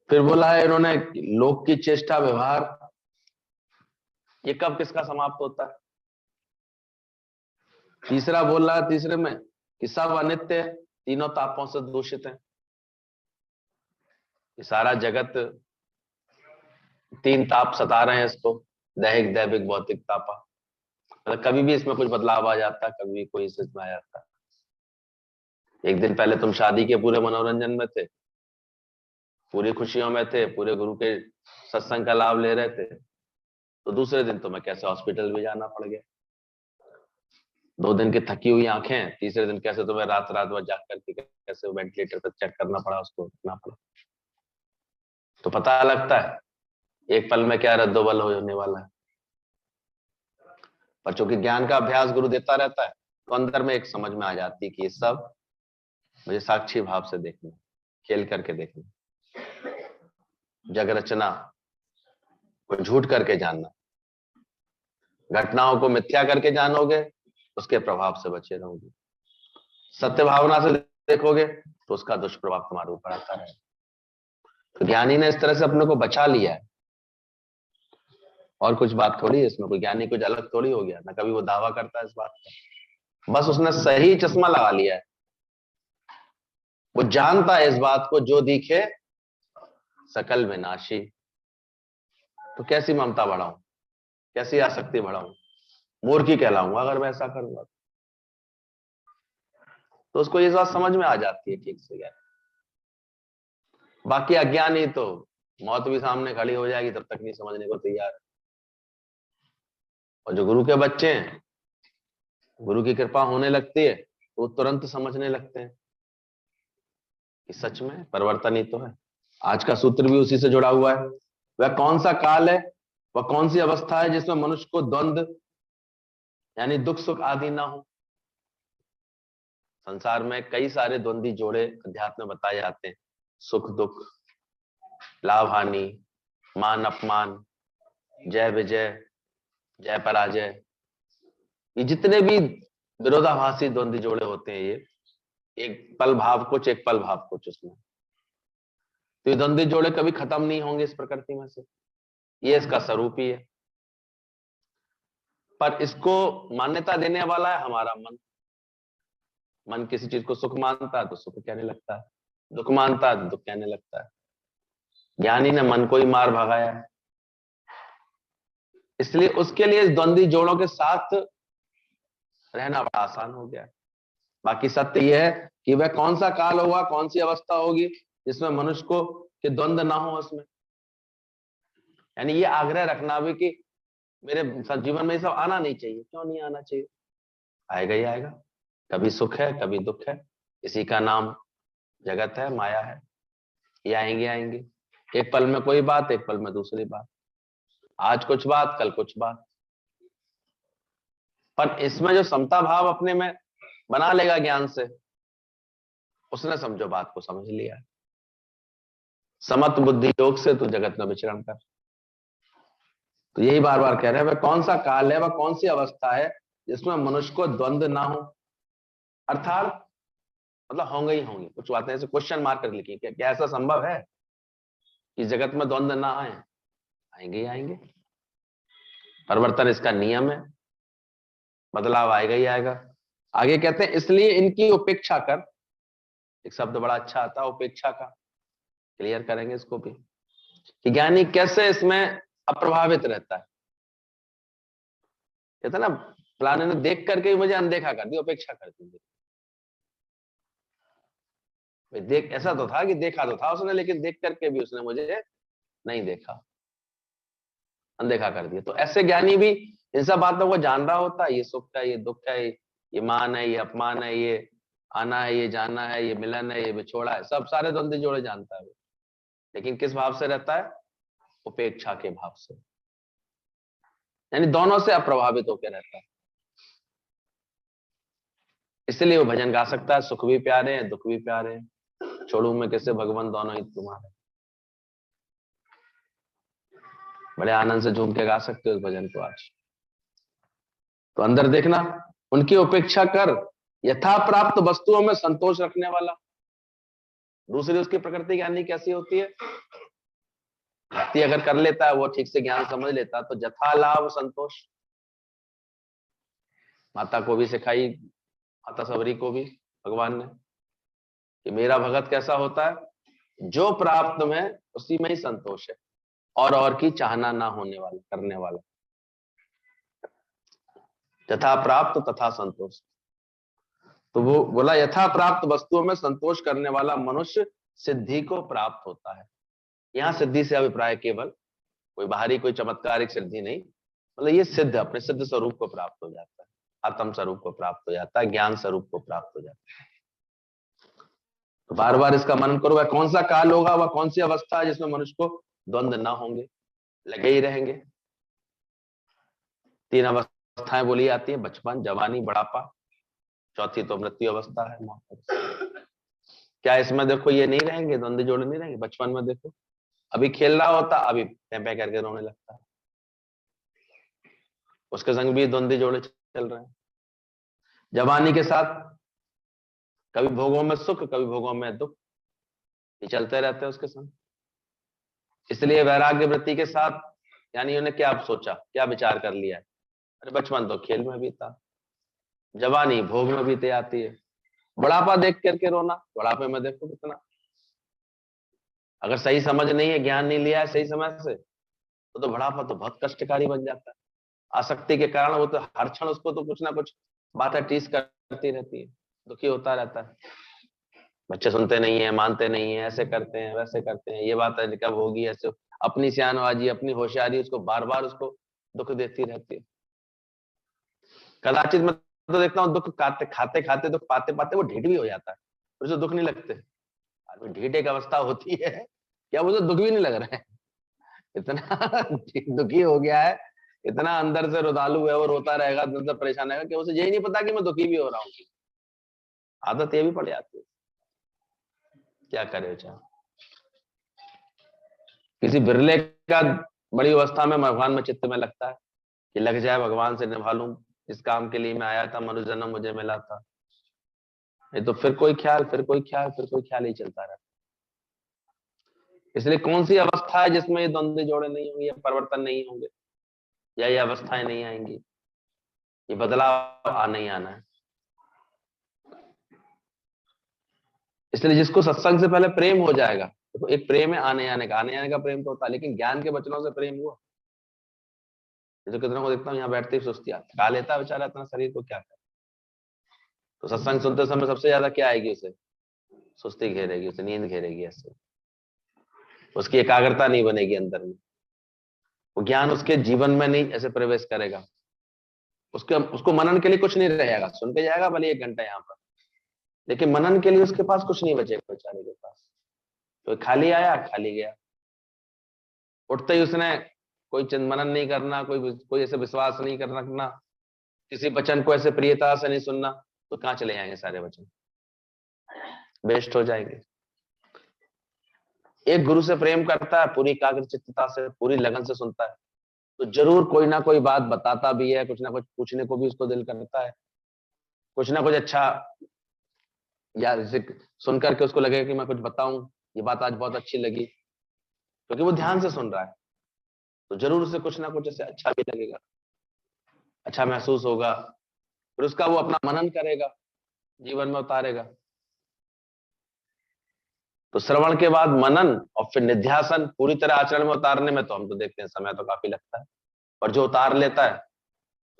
फिर बोला है इन्होंने लोक की चेष्टा व्यवहार, ये कब किसका समाप्त होता है। तीसरा बोल रहा है तीसरे में कि सब अनित्य है, तीनों तापों से दूषित है। ये सारा जगत तीन ताप सता रहे हैं इसको, दैहिक दैविक भौतिक तापा। मतलब कभी भी इसमें कुछ बदलाव आ जाता है, कभी कोई इसमें आ जाता है। एक दिन पहले तुम शादी के पूरे मनोरंजन में थे, पूरी खुशियों में थे, पूरे गुरु के सत्संग का लाभ ले रहे थे, तो दूसरे दिन तुम्हें कैसे हॉस्पिटल भी जाना पड़ गया। 2 दिन की थकी हुई आंखें, तीसरे दिन कैसे तुम्हें रात रात भर जाग करके कैसे वेंटिलेटर पर चेक करना पड़ा, उसको रखना पड़ा। तो पता लगता है एक पल में क्या रद्दोबल होने वाला है। पर चूंकि ज्ञान का अभ्यास गुरु देता रहता है, तो अंदर में एक समझ में आ जाती है कि ये सब मुझे साक्षी भाव से देखना, खेल करके देखना, जग रचना को झूठ करके जानना। घटनाओं को मिथ्या करके जानोगे, उसके प्रभाव से बचे रहोगे। सत्य भावना से देखोगे तो उसका दुष्प्रभाव तुम्हारे ऊपर आता है। तो ज्ञानी ने इस तरह से अपने को बचा लिया है, और कुछ बात थोड़ी है इसमें। कोई ज्ञानी कुछ अलग थोड़ी हो गया ना, कभी वो दावा करता है इस बात का। बस उसने सही चश्मा लगा लिया है, वो जानता है इस बात को, जो दिखे सकल विनाशी। तो कैसी ममता बढ़ाऊं, कैसी आसक्ति बढ़ाऊं, मूर्खी कहलाऊंगा अगर मैं ऐसा करूंगा। तो उसको ये बात समझ में आ जाती है ठीक से। बाकी अज्ञानी तो मौत भी सामने खड़ी हो जाएगी तब तक नहीं समझने को तैयार है। और जो गुरु के बच्चे हैं, गुरु की कृपा होने लगती है तो वो तुरंत समझने लगते हैं कि सच में परिवर्तन ही तो है। आज का सूत्र भी उसी से जुड़ा हुआ है। वह कौन सा काल है, वह कौन सी अवस्था है जिसमें मनुष्य को द्वंद्व यानी दुख सुख आदि ना हो। संसार में कई सारे द्वंद्वी जोड़े अध्यात्म में बताए जाते हैं। सुख दुख, लाभ हानि, मान अपमान, जय विजय, जय पराजय, ये जितने भी विरोधाभासी द्वंद्वी जोड़े होते हैं, ये एक पल भाव कुछ, एक पल भाव कुछ उसमें। तो ये द्वंद्वी जोड़े कभी खत्म नहीं होंगे इस प्रकृति में से, ये इसका स्वरूप ही है। पर इसको मान्यता देने वाला है हमारा मन। मन किसी चीज को सुख मानता है तो सुख कहने लगता है, दुख मानता है तो दुख कहने लगता है। ज्ञानी ने मन को ही मार भगाया है, इसलिए उसके लिए इस द्वंद्वी जोड़ों के साथ रहना बड़ा आसान हो गया है। बाकी सत्य यह है कि वह कौन सा काल होगा, कौन सी अवस्था होगी जिसमें मनुष्य को कि द्वंद्व ना हो उसमें। यानी ये आग्रह रखना भी कि मेरे जीवन में ये सब आना नहीं चाहिए। क्यों नहीं आना चाहिए? आएगा ही आएगा। कभी सुख है, कभी दुख है, इसी का नाम जगत है, माया है। ये आएंगे आएंगे, एक पल में कोई बात, एक पल में दूसरी बात, आज कुछ बात, कल कुछ बात। पर इसमें जो समता भाव अपने में बना लेगा ज्ञान से, उसने समझो बात को समझ लिया। समत बुद्धि योग से तू जगत में विचरण कर। तो यही बार बार कह रहे हैं, वह कौन सा काल है, वह कौन सी अवस्था है जिसमें मनुष्य को द्वंद्व ना हो। अर्थात मतलब होंगे ही होंगे। कुछ बातें ऐसे क्वेश्चन मार्क कर लिखी, क्या ऐसा संभव है कि जगत में द्वंद्व ना आए? आएंगे ही आएंगे। परिवर्तन इसका नियम है, बदलाव आएगा ही आएगा। आगे कहते हैं इसलिए इनकी उपेक्षा कर। एक शब्द बड़ा अच्छा आता है उपेक्षा का, क्लियर करेंगे इसको भी कि ज्ञानी कैसे इसमें अप्रभावित रहता है। कहते ना फलाने ने देख करके मुझे अनदेखा कर दिया, उपेक्षा कर दी। देख ऐसा तो था कि देखा तो था उसने, लेकिन देख करके भी उसने मुझे नहीं देखा, अनदेखा कर दिया। तो ऐसे ज्ञानी भी इन सब बातों को जान रहा होता है। ये सुख है, ये दुख है, ये मान है, ये अपमान है, ये आना है, ये जाना है, ये मिलन है, ये बिछोड़ा है, सब सारे द्वंद्व जोड़े जानता है वो। लेकिन किस भाव से रहता है? उपेक्षा के भाव से, यानी दोनों से अप्रभावित होकर रहता है। इसलिए वो भजन गा सकता है, सुख भी प्यारे हैं, दुख भी प्यारे हैं, छोड़ू मैं कैसे भगवान दोनों ही तुम्हारे। बड़े आनंद से झूम के गा सकते हो इस भजन को आज। तो अंदर देखना, उनकी उपेक्षा कर, यथा प्राप्त वस्तुओं में संतोष रखने वाला। दूसरी उसकी प्रकृति ज्ञानी कैसी होती है? प्राप्ति अगर कर लेता है, वो ठीक से ज्ञान समझ लेता, तो जथा लाभ संतोष। माता को भी सिखाई, माता सबरी को भी भगवान ने, कि मेरा भगत कैसा होता है, जो प्राप्त में उसी में ही संतोष है, और की चाहना ना होने वाला, करने वाला। यथा प्राप्त तथा संतोष। तो वो बोला यथा प्राप्त वस्तुओं में संतोष करने वाला मनुष्य सिद्धि को प्राप्त होता है। यहां सिद्धि से अभिप्राय केवल कोई बाहरी कोई चमत्कारिक सिद्धि नहीं, मतलब ये सिद्ध, अपने सिद्ध स्वरूप को प्राप्त हो जाता है, आत्म स्वरूप को प्राप्त हो जाता है, ज्ञान स्वरूप को प्राप्त हो जाता है। तो बार बार इसका मनन करो, वह कौन सा काल होगा, वह कौन सी अवस्था है जिसमें मनुष्य को द्वंद ना होंगे, लगे ही रहेंगे। 3 अवस्थाएं बोली जाती है, बचपन, जवानी, बुढ़ापा, चौथी तो मृत्यु अवस्था है, मौत। क्या इसमें देखो ये नहीं रहेंगे, द्वंद जोड़े नहीं रहेंगे? बचपन में देखो अभी खेल रहा होता, अभी पैं करके रोने लगता है, उसके संग भी द्वंद्वी जोड़े चल रहे हैं। जवानी के साथ कभी भोगों में सुख, कभी भोगों में दुख, ये चलते रहते हैं उसके संग। इसलिए वैराग्य वृत्ति के साथ, यानी उन्हें क्या सोचा, क्या विचार कर लिया है, अरे बचपन तो खेल में बीता, जवानी भोग में बीते आती है, बुढ़ापा देख करके रोना, बुढ़ापे में देखो कितना, अगर सही समझ नहीं है, ज्ञान नहीं लिया है सही समय से, तो बुढ़ापा तो बहुत कष्टकारी बन जाता है। आसक्ति के कारण वो तो हर क्षण उसको तो कुछ ना कुछ बातें टीस करती रहती है, दुखी होता रहता है। बच्चे सुनते नहीं है, मानते नहीं है, ऐसे करते हैं, वैसे करते हैं, ये बात कब होगी, ऐसे अपनी सियानबाजी, अपनी होशियारी उसको बार बार उसको दुख देती रहती है। कदाचित मैं तो देखता हूँ दुख खाते खाते दुख पाते पाते वो ढीठ भी हो जाता है, उसे दुख नहीं लगते। आदमी ढीठ एक अवस्था होती है, क्या मुझे दुख भी नहीं लग रहा है, इतना दुखी हो गया है, इतना अंदर से रुदालू है, वो रोता रहेगा, दिल से परेशान रहेगा कि उसे यही नहीं पता कि मैं दुखी भी हो रहा हूँ। आदत ये भी पड़ जाती है, क्या करे बेचारा। किसी बिरले का बड़ी अवस्था में भगवान में चित्त में लगता है कि लग जाए, भगवान से निभा लूं, इस काम के लिए मैं आया था, मनुष्य जन्म मुझे मिला था। ये तो फिर कोई ख्याल, फिर कोई ख्याल, फिर कोई ख्याल ही चलता रहता। इसलिए कौन सी अवस्था है जिसमें ये द्वंद्व जोड़े नहीं होंगे, परिवर्तन नहीं होंगे, या ये अवस्थाएं नहीं आएंगी, ये बदलाव नहीं आना है। इसलिए जिसको सत्संग से पहले प्रेम हो जाएगा, तो एक प्रेम है आने आने का प्रेम तो होता है, लेकिन ज्ञान के वचनों से प्रेम हुआ। जो कितनों को देखता हूँ यहाँ बैठते ही सुस्ती आती, खा लेता बेचारा इतना शरीर को, क्या करे। तो सत्संग सुनते समय सबसे ज्यादा क्या आएगी उसे? सुस्ती घेरेगी, उसे नींद घेरेगी, ऐसे उसकी एकाग्रता नहीं बनेगी अंदर में, वो ज्ञान उसके जीवन में नहीं ऐसे प्रवेश करेगा, उसको मनन के लिए कुछ नहीं रहेगा, सुन के जाएगा भले 1 घंटा यहाँ पर, लेकिन मनन के लिए उसके पास कुछ नहीं बचेगा बेचारे के पास। तो खाली आया, खाली गया। उठते ही उसने कोई मनन नहीं करना, कोई ऐसे विश्वास नहीं करना, किसी वचन को ऐसे प्रियता से नहीं सुनना, तो कहां चले जाएंगे सारे वचन, वेस्ट हो जाएंगे। एक गुरु से प्रेम करता है, पूरी एकाग्रचित्तता से, पूरी लगन से सुनता है, तो जरूर कोई ना कोई बात बताता भी है, कुछ ना कुछ पूछने को भी उसको दिल करता है, कुछ ना कुछ अच्छा, या जैसे सुन करके उसको लगेगा कि मैं कुछ बताऊं, ये बात आज बहुत अच्छी लगी, क्योंकि वो ध्यान से सुन रहा है, तो जरूर उसे कुछ ना कुछ ऐसे अच्छा भी लगेगा, अच्छा महसूस होगा, फिर उसका वो अपना मनन करेगा, जीवन में उतारेगा। तो श्रवण के बाद मनन और फिर निध्यासन पूरी तरह आचरण में उतारने में तो हम तो देखते हैं समय तो काफी लगता है, और जो उतार लेता है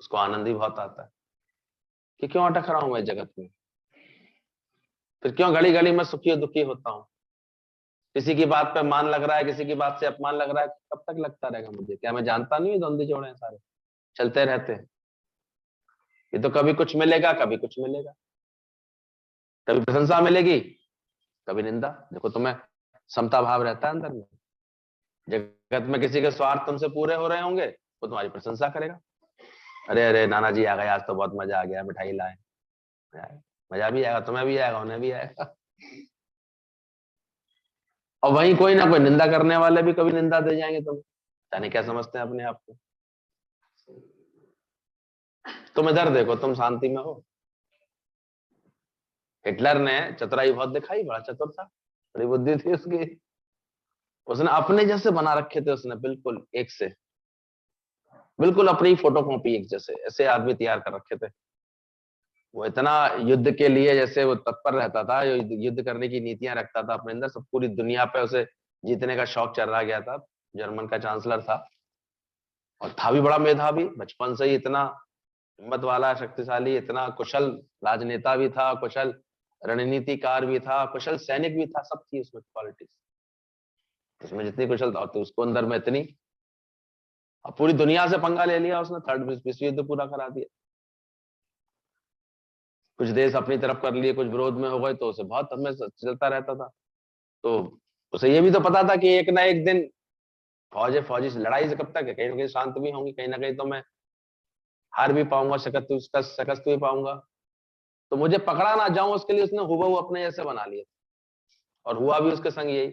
उसको आनंद ही बहुत आता है कि क्यों अटक रहा हूं मैं जगत में, फिर क्यों घड़ी घड़ी में सुखी और दुखी होता हूं, किसी की बात पे मान लग रहा है, किसी की बात से अपमान लग रहा है, कब तक लगता रहेगा मुझे, क्या मैं जानता नहीं, द्वंद्व जोड़े हैं सारे, चलते रहते हैं। ये तो कभी कुछ मिलेगा, कभी कुछ मिलेगा, कभी प्रशंसा मिलेगी, कभी निंदा। देखो तुम्हें समता भाव रहता है अंदर में, जगत में किसी के स्वार्थ तुमसे पूरे हो रहे होंगे, वो तुम्हारी प्रशंसा करेगा, अरे अरे नाना जी आ गए, आज तो बहुत मजा आ गया, मिठाई लाए, मजा भी आएगा, तुम्हें भी आएगा, उन्हें भी आएगा। और वहीं कोई ना कोई निंदा करने वाले भी कभी निंदा दे जाएंगे, जाने क्या समझते हैं अपने आप को। तुम इधर देखो, तुम शांति में हो। हिटलर ने चतुराई बहुत दिखाई, बड़ा चतुर था, बड़ी बुद्धि थी उसकी, उसने अपने जैसे बना रखे थे, उसने बिल्कुल एक से, बिल्कुल अपनी फोटो कॉपी एक जैसे, ऐसे आदमी तैयार कर रखे थे। वो इतना युद्ध के लिए जैसे वो तत्पर रहता था, युद्ध करने की नीतियां रखता था अपने अंदर, सब पूरी दुनिया पे उसे जीतने का शौक चल रहा गया था। जर्मन का चांसलर था और था भी बड़ा मेधावी, बचपन से ही इतना हिम्मत वाला, शक्तिशाली, इतना कुशल राजनेता भी था, कुशल रणनीतिकार भी था, कुशल सैनिक भी था, सब थी उसमें क्वालिटीज। उसमें जितनी कुशल था तो उसको अंदर में इतनी, अब पूरी दुनिया से पंगा ले लिया उसने, थर्ड विश्व युद्ध पूरा करा दिया। कुछ देश अपनी तरफ कर लिए, कुछ विरोध में हो गए, तो उसे बहुत हमें चलता रहता था। तो उसे ये भी तो पता था कि एक ना एक दिन फौजी से लड़ाई से कब तक है, कहीं ना कहीं शांत भी होंगी, कहीं ना कहीं तो मैं हार भी पाऊंगा, शकस्त भी पाऊंगा। तो मुझे पकड़ा ना जाऊं, उसके लिए उसने हुबहू अपने जैसे बना लिया, और हुआ भी उसके संग यही।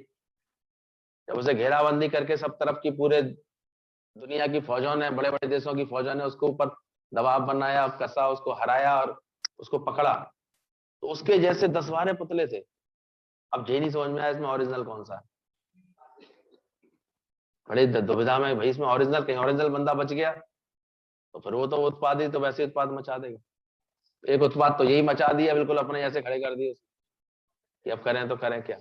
जब उसे घेराबंदी करके सब तरफ की, पूरे दुनिया की फौजों ने, बड़े बड़े देशों की फौजों ने उसके ऊपर दबाव बनाया, कसा, उसको हराया और उसको पकड़ा, तो उसके जैसे 10 12 पुतले थे। अब ये नहीं समझ में आया इसमें ओरिजिनल कौन सा है। बड़े दुविधा में भाई, इसमें ओरिजिनल, कहीं ओरिजिनल बंदा बच गया तो फिर वो तो उत्पाद ही, तो वैसे उत्पाद मचा देगा। एक उत्पाद तो यही मचा दिया, बिल्कुल अपने जैसे खड़े कर दिए कि अब करें तो करें क्या।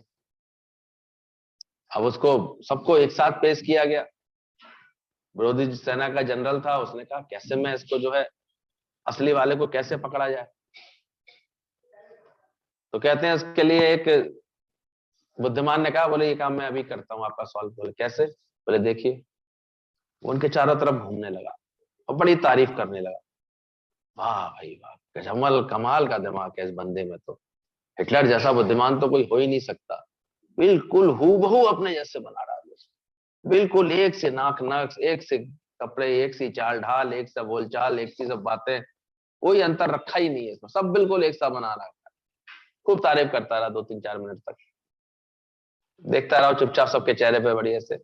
अब उसको सबको एक साथ पेश किया गया, विरोधी सेना का जनरल था, उसने कहा कैसे मैं इसको जो है असली वाले को कैसे पकड़ा जाए। तो कहते हैं इसके लिए एक बुद्धिमान ने कहा, बोले ये काम मैं अभी करता हूँ आपका सॉल्व। बोले कैसे? बोले देखिए। वो उनके चारों तरफ घूमने लगा और बड़ी तारीफ करने लगा, वाह भाई वाह, गजमल कमाल का दिमाग है इस बंदे में, तो हिटलर जैसा बुद्धिमान तो कोई हो ही नहीं सकता। बिल्कुल हूबहू अपने जैसे बना रहा है, बिल्कुल एक से नाक नक्श, एक से कपड़े, एक सी चाल ढाल, एक सा बोलचाल, एक सी सब बातें, कोई अंतर रखा ही नहीं है इसमें, सब बिल्कुल एक सा बना रहा है। खूब तारीफ करता रहा 2 3 4 मिनट तक, देखता रहा चुपचाप, सबके चेहरे पे बढ़िया से,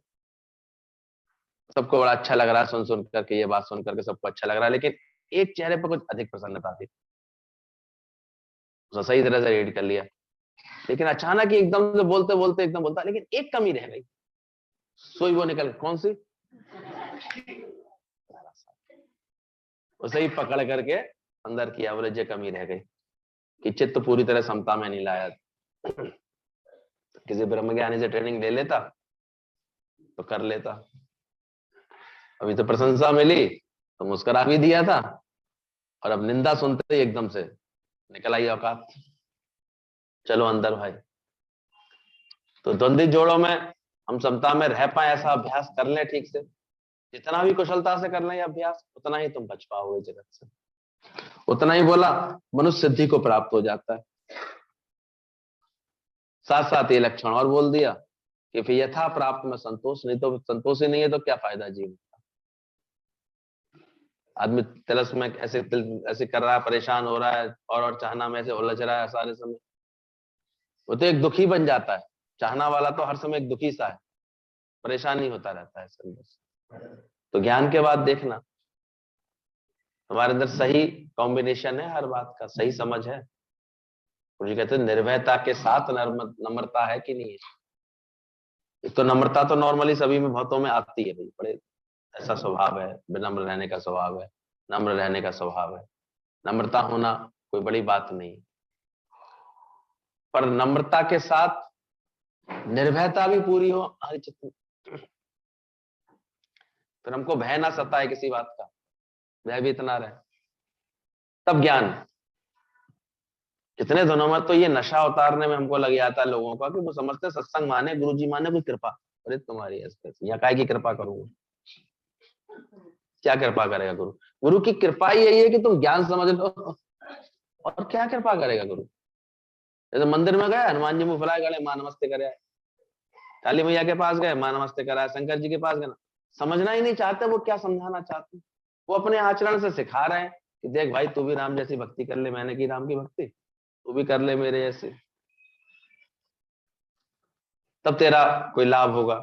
सबको बड़ा अच्छा लग रहा है, सुन करके, ये बात सुन करके सबको अच्छा लग रहा है, लेकिन एक चेहरे पर कुछ अधिक प्रसन्नता थी, उसने सही तरह से रीड कर लिया। लेकिन अचानक ही एकदम से बोलते बोलते एकदम बोलता, लेकिन एक कमी रह गई, सोई वो निकल, कौन सी? उसे ही पकड़ करके अंदर किया, बोले जे कमी रह गई कि चित्त तो पूरी तरह समता में नहीं लाया। किसी ब्रह्म ज्ञानी से ट्रेनिंग ले लेता तो कर लेता, अभी तो प्रशंसा मिली तो मुस्कुरा भी दिया था, और अब निंदा सुनते ही एकदम से निकल आई औकात, चलो अंदर भाई। तो द्वंद्वी जोड़ों में हम समता में रह पाए, ऐसा अभ्यास कर ले ठीक से, जितना भी कुशलता से कर ले अभ्यास, उतना ही तुम बच पाओगे जगत से। उतना ही बोला, मनुष्य सिद्धि को प्राप्त हो जाता है। साथ साथ ये लक्षण और बोल दिया कि फिर यथा प्राप्त में संतोष, नहीं तो संतोष ही नहीं है तो क्या फायदा जीवन का। आदमी तिलस में ऐसे कर रहा है, परेशान हो रहा है, और चाहना में ऐसे उलझ रहा है सारे समय, वो तो एक दुखी बन जाता है। चाहना वाला तो हर समय एक दुखी सा है, परेशान ही होता रहता है अंदर। तो ज्ञान के बाद देखना हमारे अंदर सही कॉम्बिनेशन है, हर बात का सही समझ है। गुरु जी कहते हैं निर्भयता के साथ नम्रता है कि नहीं है। एक तो नम्रता तो नॉर्मली सभी में, बहुतों में आती है भाई, बड़े ऐसा स्वभाव है, विनम्र रहने का स्वभाव है, नम्र रहने का स्वभाव है, नम्रता होना कोई बड़ी बात नहीं। पर नम्रता के साथ निर्भयता भी पूरी हो हर चित्त में, फिर हमको भय ना सताए किसी बात का, भय भी इतना रहे, तब ज्ञान। कितने दिनों में तो ये नशा उतारने में हमको लग जाता है लोगों का, कि वो समझते सत्संग माने, गुरुजी माने कोई कृपा। अरे तुम्हारी यहाँ काय की कृपा करूंगा, क्या कृपा करेगा गुरु? गुरु की कृपा ही यही है कि तुम ज्ञान समझ लो, और क्या कृपा करेगा गुरु? जैसे मंदिर में गए, हनुमान जी मुंह फुलाए गए, मां नमस्ते करे, काली मैया के पास गए, मां नमस्ते कराया, शंकर जी के पास गए, समझना ही नहीं चाहते वो क्या समझाना चाहते, वो अपने आचरण से सिखा रहे हैं कि देख भाई तू भी राम जैसी भक्ति कर ले, मैंने की राम की भक्ति, तू भी कर ले मेरे जैसे, तब तेरा कोई लाभ होगा,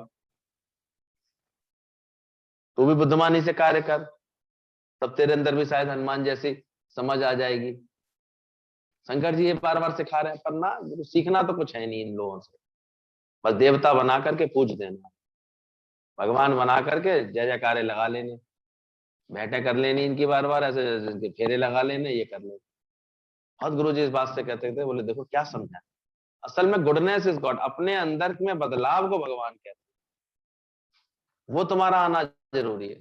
तू भी बुद्धिमानी से कार्य कर, तब तेरे अंदर भी शायद हनुमान जैसी समझ आ जाएगी। शंकर जी ये बार बार सिखा रहे हैं, पर ना सीखना तो कुछ है नहीं इन लोगों से, बस देवता बना करके पूज देना, भगवान बना करके जय जयकारे लगा लेने, भेंटें कर लेनी इनकी बार बार, ऐसे इनके फेरे लगा लेने, ये कर लेने। बहुत गुरु जी इस बात से कहते थे, बोले देखो क्या समझा, असल में गुडनेस इज गॉड, अपने अंदर में बदलाव को भगवान कहते हैं, वो तुम्हारा आना जरूरी है,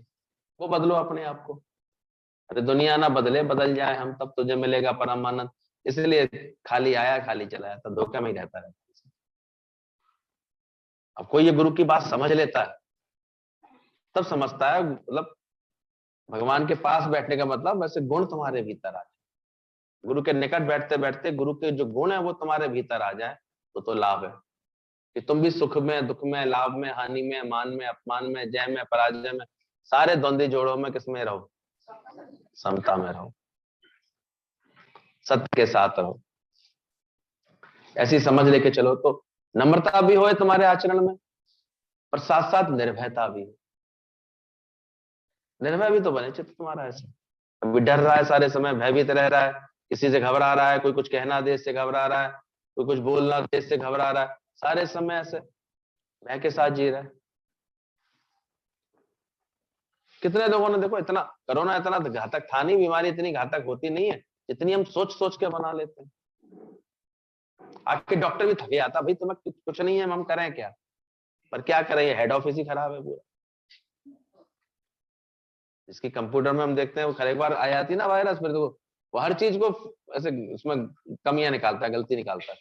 वो बदलो अपने आप को। अरे दुनिया ना बदले, बदल जाए हम, तब तुझे मिलेगा परम आनंद। इसलिए खाली आया खाली चला जाता, धोखे में ही रहता रहता। अब कोई ये गुरु की बात समझ लेता है, तब समझता है, मतलब भगवान के पास बैठने का मतलब वैसे गुण तुम्हारे भीतर आ जाए, गुरु के निकट बैठते बैठते गुरु के जो गुण है वो तुम्हारे भीतर आ जाए, तो लाभ है कि तुम भी सुख में दुख में, लाभ में हानि में, मान में अपमान में, जय में पराजय में, सारे द्वंद्वी जोड़ों में किसमें रहो, समता में रहो, सत्य के साथ रहो। ऐसी समझ लेके चलो तो नम्रता भी होए तुम्हारे आचरण में, पर साथ साथ निर्भयता भी। निर्भय भी तो बने चित्त तुम्हारा, ऐसे अभी डर रहा है सारे समय, भयभीत रह रहा है, किसी से घबरा रहा है, कोई कुछ कहना दे इससे घबरा रहा है, कोई कुछ बोलना दे इससे घबरा रहा है, सारे समय ऐसे भय के साथ जी रहा है। कितने लोगों ने देखो, इतना कोरोना इतना घातक था नहीं, बीमारी इतनी घातक होती नहीं है जितनी हम सोच सोच के बना लेते हैं। आखिर डॉक्टर भी थके आता, भाई तुम्हें कुछ नहीं है, हम करें क्या, पर क्या करें, ये हेड ऑफिस ही खराब है पूरा। इसकी कंप्यूटर में हम देखते हैं, वो हर एक बार आ जाती है ना वायरस, फिर देखो वो हर चीज को ऐसे उसमें कमियां निकालता है, गलती निकालता है।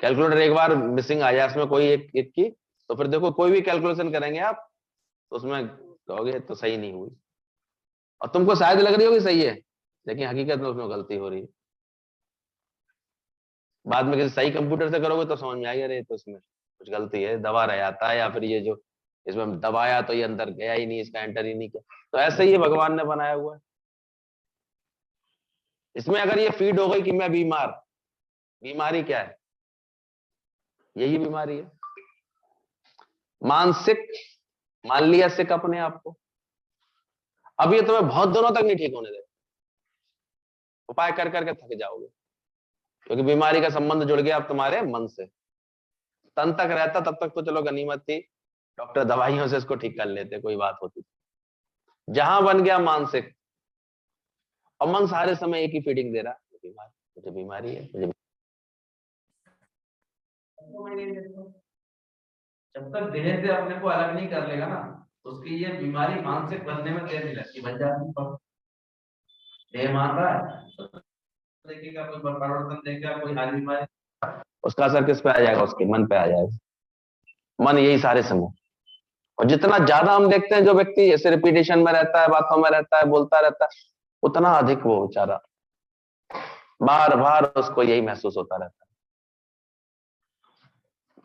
कैलकुलेटर एक बार मिसिंग आ जाए उसमें कोई एक की, तो फिर देखो कोई भी कैलकुलेशन करेंगे आप तो उसमें कहोगे तो सही नहीं हुई, और तुमको शायद लग रही होगी सही है, लेकिन हकीकत में उसमें गलती हो रही है। बाद में किसी सही कंप्यूटर से करोगे तो समझ में आएगा, अरे तो इसमें कुछ गलती है, दबा रह जाता है, या फिर ये जो इसमें दबाया तो ये अंदर गया ही नहीं, इसका एंटर ही नहीं किया। तो ऐसे ही भगवान ने बनाया हुआ है। इसमें अगर ये फीड हो गई कि मैं बीमार, बीमारी क्या है, यही बीमारी है, मानसिक, मान लिया सिक अपने आप को। अब ये तुम्हें बहुत दिनों तक नहीं ठीक होने देगा, उपाय कर करके थक जाओगे, क्योंकि बीमारी का संबंध जुड़ गया अब तुम्हारे मन से। तन तक रहता तब तक तो चलो गनीमत थी, डॉक्टर दवाइयों से इसको ठीक कर लेते, कोई बात होती। जहां बन गया मानसिक, और मन सारे समय एक ही फीडिंग दे रहा, मुझे बीमारी है, मुझे। जब तक देह से अपने को अलग नहीं कर लेगा ना, उसकी ये बीमारी मानसिक बनने में देर नहीं लगती, बन जाती है। देह मान रहा है, देखेगा कोई परिवर्तन, देखेगा कोई हाल बीमारी, उसका असर किस पे आ जाएगा, उसके मन पे आ जाएगा। मन यही सारे समय, और जितना ज्यादा हम देखते हैं जो व्यक्ति ऐसे रिपीटेशन में रहता है, बातों में रहता है, बोलता रहता है, उतना अधिक वो बेचारा बार बार उसको यही महसूस होता रहता है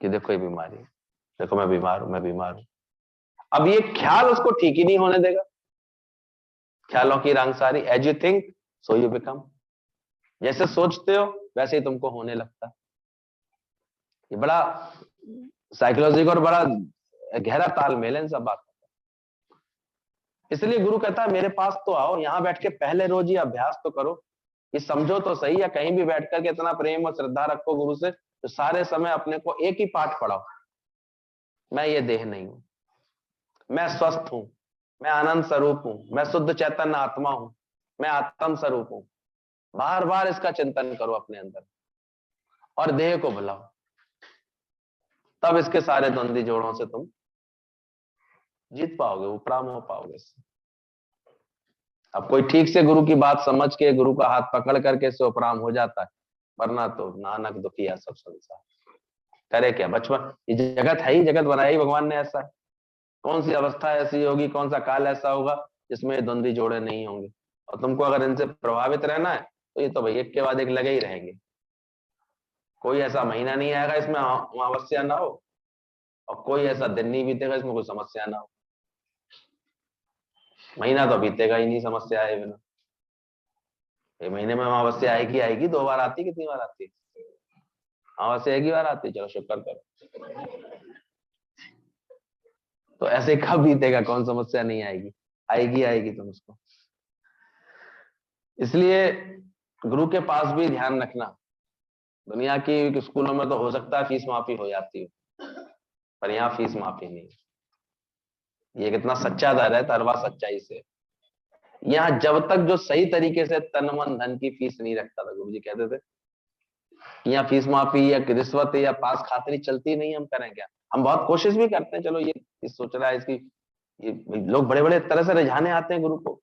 कि देखो ये बीमारी, देखो मैं बीमार हूं, मैं बीमार हूं। अब ये ख्याल उसको ठीक ही नहीं होने देगा, ख्यालों की रंगसारी, as you think so you become, जैसे सोचते हो वैसे ही तुमको होने लगता है। ये बड़ा साइकोलॉजी का और बड़ा गहरा तालमेल है इन सब बातों। इसलिए गुरु कहता है मेरे पास तो आओ, यहां बैठ के पहले रोज ही अभ्यास तो करो, ये समझो तो सही, या कहीं भी बैठ करके इतना प्रेम और श्रद्धा रखो गुरु से, तो सारे समय अपने को एक ही पाठ पढ़ाओ, मैं ये देह नहीं हूं, मैं स्वस्थ हूं, मैं आनंद स्वरूप हूं, मैं शुद्ध चैतन्य आत्मा हूं, मैं आत्म स्वरूप हूं। बार बार इसका चिंतन करो अपने अंदर, और देह को भुलाओ, तब इसके सारे द्वंद्वी जोड़ों से तुम जीत पाओगे, उपराम हो पाओगे इससे। अब कोई ठीक से गुरु की बात समझ के गुरु का हाथ पकड़ करके इससे उपराम हो जाता है, वरना तो नानक दुखिया सब संसार, करे क्या। बचपन ये जगत है ही, जगत बनाया ही भगवान ने ऐसा है, कौन सी अवस्था ऐसी होगी, कौन सा काल ऐसा होगा जिसमें द्वंद्वी जोड़े नहीं होंगे। और तुमको अगर इनसे प्रभावित रहना है तो ये तो भाई एक के बाद एक लगे ही रहेंगे, कोई ऐसा महीना नहीं आएगा इसमें अमावस्या ना हो, और कोई ऐसा दिन नहीं बीतेगा इसमें कोई समस्या ना हो। महीना तो बीतेगा ही नहीं समस्या आए बिना। ये महीने में अमावस्या आएगी, आएगी 2 बार आती, कितनी बार आती है, अमावस्या एक ही बार आती है, चलो शुक्र करो। तो ऐसे कब बीतेगा, कौन समस्या नहीं आएगी, आएगी आएगी तुम उसको। इसलिए गुरु के पास भी ध्यान रखना, दुनिया की स्कूलों में तो हो सकता है फीस माफी हो जाती है, पर यहाँ फीस माफी नहीं, ये कितना सच्चा दर है, तरवा सच्चाई से। यहाँ जब तक जो सही तरीके से तन मन धन की फीस नहीं रखता था, गुरु जी कहते थे यहाँ फीस माफी या रिश्वत या पास खातरी चलती नहीं, हम करें क्या। हम बहुत कोशिश भी करते हैं, चलो ये सोच रहा है इसकी, ये लोग बड़े बड़े तरह से रिझाने आते हैं गुरु को,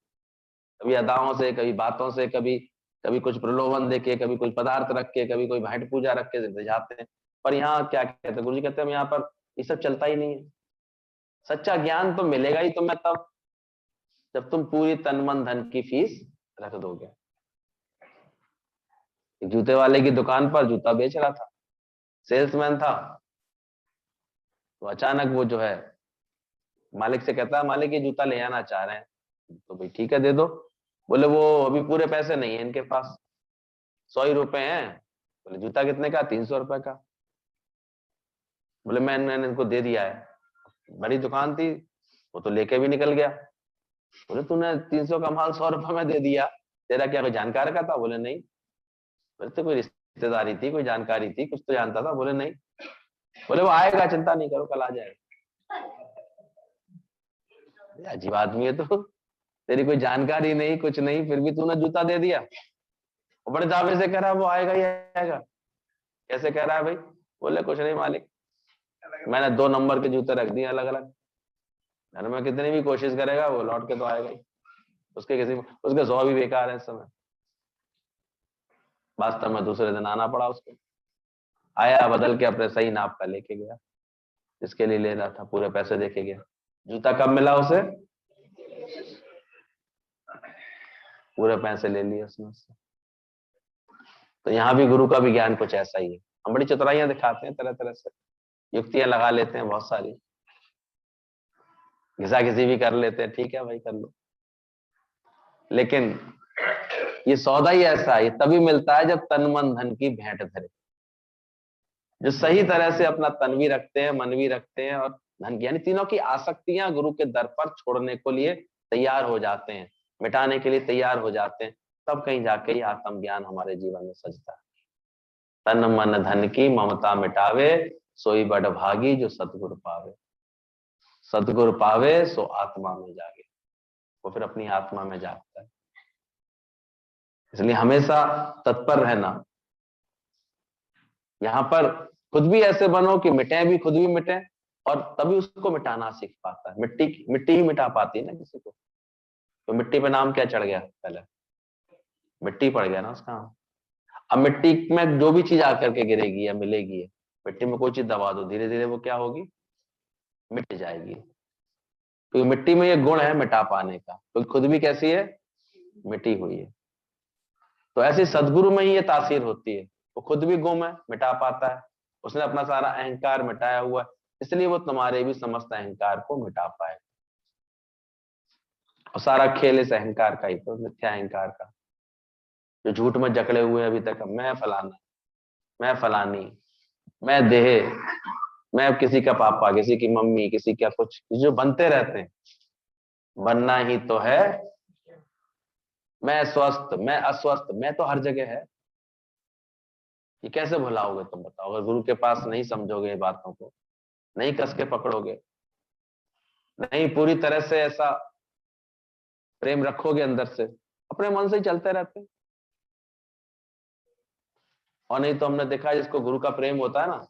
कभी अदाओं से, कभी बातों से, कभी कभी कुछ प्रलोभन देके, कभी कोई पदार्थ रख के, कभी कोई भेंट पूजा रख के रिझाते हैं। पर यहाँ क्या कहते हैं गुरु जी, कहते हैं यहाँ पर ये सब चलता ही नहीं है। सच्चा ज्ञान तो मिलेगा ही तुम्हें तब जब तुम पूरी तन मन धन की फीस रख दोगे। जूते वाले की दुकान पर जूता बेच रहा था, सेल्समैन था, तो अचानक वो जो है मालिक से कहता है, मालिक ये जूता ले आना चाह रहे हैं। तो भाई ठीक है दे दो। बोले वो अभी पूरे पैसे नहीं है इनके पास, 100 ही रुपए हैं। बोले जूता कितने का? 300 रुपए का। बोले मैंने इनको दे दिया है। बड़ी दुकान थी, वो तो लेके भी निकल गया। बोले तूने 300 का माल 100 रुपए में दे दिया, तेरा क्या कोई जानकार का था? बोले नहीं। बोले तो कोई रिश्तेदारी थी, कोई जानकारी थी, कुछ तो जानता था? बोले नहीं। बोले वो आएगा, चिंता नहीं करो, कल आ जाएगा। अजीब आदमी है तो, तेरी कोई जानकारी नहीं, कुछ नहीं, फिर भी तूने जूता दे दिया। वो बड़े दावे से कह रहा है वो आएगा ही आएगा। कैसे कह रहा है भाई? बोले कुछ नहीं मालिक, मैंने 2 नंबर के जूते रख दिए अलग अलग, घर में कितनी भी कोशिश करेगा वो लौट के तो आएगा ही। उसके 100 भी बेकार है इस समय। वास्तव में दूसरे दिन आना पड़ा उसको, आया बदल के अपने सही नाप का लेके गया, जिसके लिए ले रहा था पूरे पैसे देके गया। जूता कब मिला उसे? पूरे पैसे ले लिए उसने उससे। तो यहाँ भी गुरु का भी ज्ञान कुछ ऐसा ही है। हम बड़ी चतुराइयां दिखाते हैं, तरह तरह से युक्तियां लगा लेते हैं बहुत सारी, घिसा घिसी भी कर लेते हैं, ठीक है भाई कर लो, लेकिन ये सौदा ही ऐसा है, ये तभी मिलता है जब तन मन धन की भेंट धरे। जो सही तरह से अपना तन भी रखते हैं, मन भी रखते हैं और धन की, यानी तीनों की आसक्तियां गुरु के दर पर छोड़ने को लिए तैयार हो जाते हैं, मिटाने के लिए तैयार हो जाते हैं, तब कहीं जाके ये आत्मज्ञान हमारे जीवन में सजता है। तन मन धन की ममता मिटावे, सोई बड़ भागी जो सतगुरु पावे। सतगुरु पावे सो आत्मा में जागे। वो फिर अपनी आत्मा में जागता है। इसलिए हमेशा तत्पर रहना। यहाँ पर खुद भी ऐसे बनो कि मिटे भी, खुद भी मिटे, और तभी उसको मिटाना सीख पाता है। मिट्टी ही मिटा पाती है ना किसी को। तो मिट्टी पे नाम क्या चढ़ गया? पहले मिट्टी पड़ गया ना उसका। अब मिट्टी में जो भी चीज आकर के गिरेगी या मिलेगी, मिट्टी में कोई चीज दबा दो, धीरे धीरे वो क्या होगी? मिट जाएगी। क्योंकि मिट्टी में ये गुण है मिटा पाने का, क्योंकि खुद भी कैसी है? मिटी हुई है। तो ऐसे सदगुरु में ही ये तासीर होती है, वो खुद भी गुम है, मिटा पाता है, उसने अपना सारा अहंकार मिटाया हुआ है, इसलिए वो तुम्हारे भी समस्त अहंकार को मिटा पाए। और सारा खेल इस अहंकार का ही, तो मिथ्या अहंकार का, जो झूठ में जकड़े हुए अभी तक, मैं फलाना, मैं फलानी, मैं देह, मैं किसी का पापा, किसी की मम्मी, किसी का कुछ, जो बनते रहते हैं। बनना ही तो है। मैं स्वस्थ, मैं अस्वस्थ, मैं तो हर जगह है। ये कैसे भुलाओगे तुम बताओ? अगर गुरु के पास नहीं समझोगे ये बातों को, नहीं कस के पकड़ोगे, नहीं पूरी तरह से ऐसा प्रेम रखोगे अंदर से, अपने मन से ही चलते रहते हैं। और नहीं तो हमने देखा है जिसको गुरु का प्रेम होता है ना,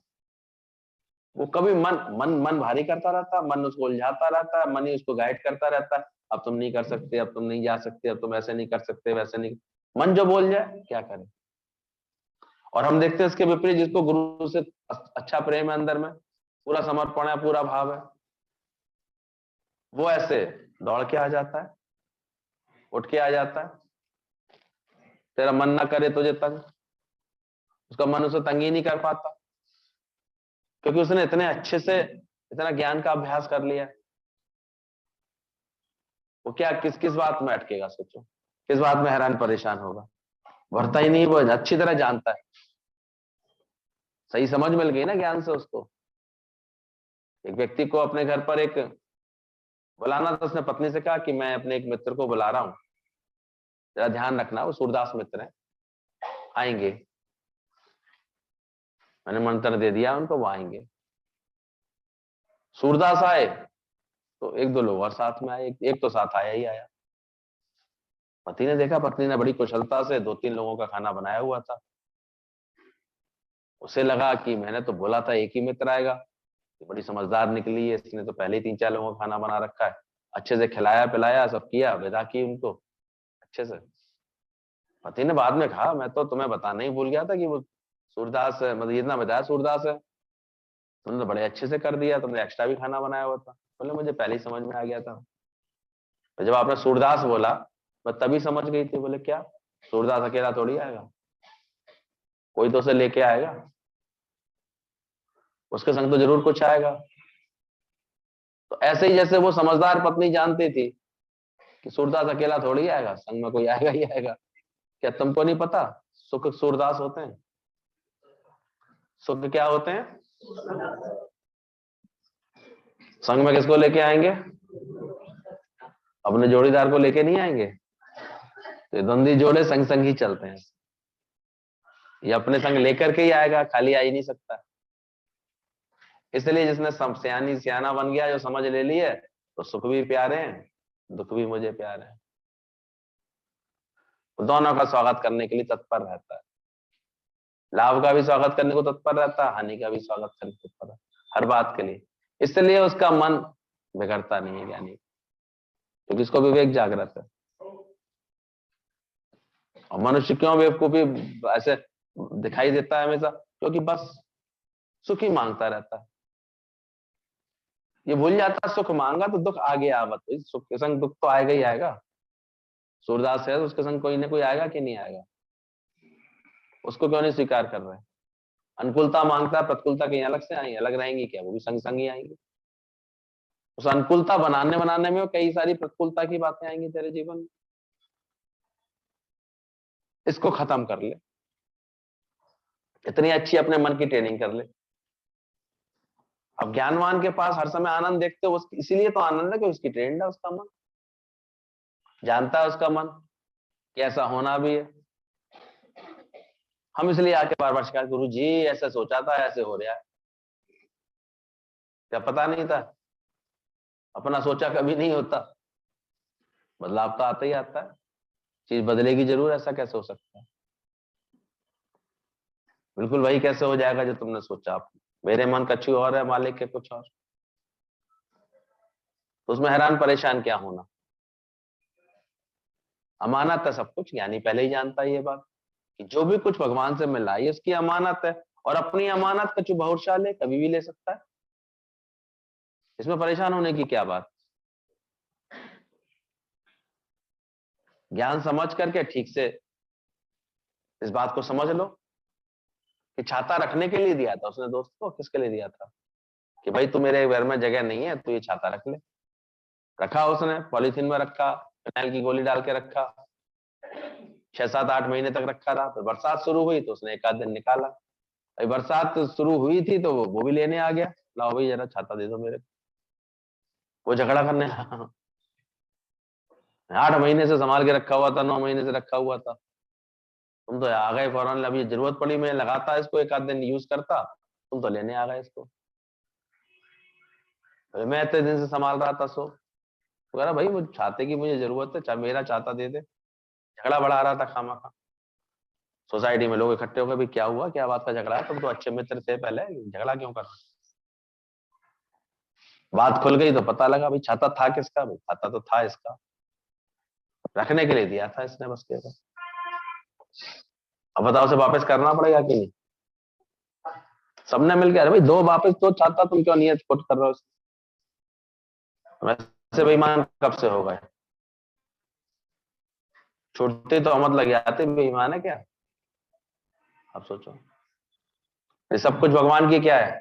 वो कभी मन मन मन भारी करता रहता है, मन उसको उलझाता रहता है, मन ही उसको गाइड करता रहता है। अब तुम नहीं कर सकते, अब तुम नहीं जा सकते, अब तुम ऐसे नहीं कर सकते, वैसे नहीं। मन जो बोल जाए क्या करें। और हम देखते हैं इसके विपरीत, जिसको गुरु से अच्छा प्रेम है अंदर में, पूरा समर्पण है, पूरा भाव है, वो ऐसे दौड़ के आ जाता है, उठ के आ जाता है। तेरा मन ना करे तुझे तंग, उसका मन उसे तंग ही नहीं कर पाता, क्योंकि उसने इतने अच्छे से इतना ज्ञान का अभ्यास कर लिया। वो क्या किस किस बात में अटकेगा? सोचो, किस बात में हैरान परेशान होगा? भरता ही नहीं, वो अच्छी तरह जानता है। सही समझ मिल गई ना ज्ञान से उसको। एक व्यक्ति को अपने घर पर एक बुलाना था, उसने पत्नी से कहा कि मैं अपने एक मित्र को बुला रहा हूं, जरा ध्यान रखना, वो सूरदास मित्र है, आएंगे। मैंने मंत्र दे दिया उनको, वो आएंगे। सूरदास आए, तो 1-2 लोग और साथ में आए, एक तो साथ आया ही आया। पति ने देखा, पत्नी ने बड़ी कुशलता से 2-3 लोगों का खाना बनाया हुआ था। उसे लगा कि मैंने तो बोला था एक ही मित्र आएगा, ये बड़ी समझदार निकली है, इसने तो पहले ही 3-4 लोगों का खाना बना रखा है। अच्छे से खिलाया पिलाया, सब किया, विदा की उनको अच्छे से। पति ने बाद में कहा, मैं तो तुम्हें बताना ही भूल गया था कि वो सूरदास है, मतलब इतना बताया सूरदास है, तुमने तो बड़े अच्छे से कर दिया, तुमने एक्स्ट्रा भी खाना बनाया हुआ था। बोले मुझे पहले ही समझ में आ गया था। तो जब आपने सूरदास बोला, मैं तभी समझ गई थी। बोले क्या? सूरदास अकेला थोड़ी आएगा, कोई तो उसे लेके आएगा, उसके संग तो जरूर कुछ आएगा। तो ऐसे ही जैसे वो समझदार पत्नी जानती थी कि सूरदास अकेला थोड़ी आएगा, संग में कोई आएगा ही आएगा। क्या तुमको नहीं पता सुख सूरदास होते हैं? सुख क्या होते हैं? संग में किसको लेके आएंगे? अपने जोड़ीदार को लेके नहीं आएंगे। तो द्वंद्वी जोड़े संग संग ही चलते हैं। ये अपने संग लेकर के ही आएगा, खाली आ ही नहीं सकता। इसलिए जिसने सियाना बन गया, जो समझ ले ली है, तो सुख भी प्यारे हैं, दुख भी मुझे प्यारे हैं। दोनों का स्वागत करने के लिए तत्पर रहता है। लाभ का भी स्वागत करने को तत्पर रहता है, हानि का भी स्वागत करने को तत्पर रहता है, हर बात के लिए। इसलिए उसका मन बिगड़ता नहीं है ज्ञानी, क्योंकि इसको विवेक जागृत है। और मनुष्य क्यों बेवकूफी ऐसे दिखाई देता है हमेशा? क्योंकि बस सुख ही मांगता रहता है। ये भूल जाता है सुख मांगा तो दुख आगे आवत, सुख के संग दुख तो आएगा ही आएगा। सूरदास है तो उसके संग कोई ना कोई आएगा कि नहीं आएगा? उसको क्यों नहीं स्वीकार कर रहे? अनुकूलता मांगता है, प्रतिकूलता कहीं अलग से आएंगी, अलग रहेंगी क्या? वो भी संग संग ही आएंगी। उस अनुकूलता बनाने में कई सारी प्रतिकूलता की बातें आएंगी तेरे जीवन में। इसको खत्म कर ले, इतनी अच्छी अपने मन की ट्रेनिंग कर ले। अब ज्ञानवान के पास हर समय आनंद देखते हो, इसीलिए तो आनंद है कि उसकी ट्रेंड है, उसका मन जानता है, उसका मन कैसा होना भी है। हम इसलिए आके बार बार शिकायत, गुरु जी ऐसा सोचा था, ऐसे हो रहा है। क्या पता नहीं था? अपना सोचा कभी नहीं होता, बदलाव तो आता ही आता है। चीज बदलेगी जरूर, ऐसा कैसे हो सकता है? बिल्कुल वही कैसे हो जाएगा जो तुमने सोचा। मेरे मन कछु और है, मालिक के कुछ और। तो उसमें हैरान परेशान क्या होना? अमानत है सब कुछ, यानी पहले ही जानता है ये बात कि जो भी कुछ भगवान से मिला ये उसकी अमानत है। और अपनी अमानत कछु बहुशा ले, कभी भी ले सकता है। इसमें परेशान होने की क्या बात? ज्ञान समझ करके ठीक से इस बात को समझ लो कि छाता रखने के लिए दिया था उसने दोस्त को, किसके लिए दिया था? कि भाई तू मेरे घर में जगह नहीं है, तू ये छाता रख ले। रखा उसने, पॉलीथीन में रखा, फिनाइल की गोली डाल के रखा, 6-7-8 महीने तक रखा रहा। फिर बरसात शुरू हुई तो उसने एक आध दिन निकाला। भाई बरसात शुरू हुई थी तो वो भी लेने आ गया, लाओ भाई जरा छाता दे दो मेरे को। वो झगड़ा करने लगा। 8 महीने से संभाल के रखा हुआ था, 9 महीने से रखा हुआ था, तुम तो आ गए फौरन, अभी जरूरत पड़ी, मैं लगाता इसको, एक आध दिन यूज करता, तुम तो लेने आ गए इसको। मैं इतने दिन से संभाल रहा था। सो कह रहा भाई वो छाते की मुझे जरूरत है, चाहे मेरा छाता दे दे। झगड़ा बढ़ा रहा था खामा खा। सोसाइटी में लोग इकट्ठे हो गए, भाई क्या हुआ, क्या बात का झगड़ा है? तुम तो अच्छे मित्र थे पहले, झगड़ा क्यों कर रहे? बात खुल गई तो पता लगा भाई छाता था किसका? भाई छाता तो था इसका, रखने के लिए दिया था इसने बस के। अब बताओ उसे वापस करना पड़ेगा कि नहीं? सबने मिलकर, अरे भाई दो वापस तो छाता, तुम क्यों नियत खोट कर रहे हो? वैसे बेईमान कब से हो गए? छूटते तो अहमद लग जाते, बेईमान है क्या? आप सोचो, ये सब कुछ भगवान की क्या है?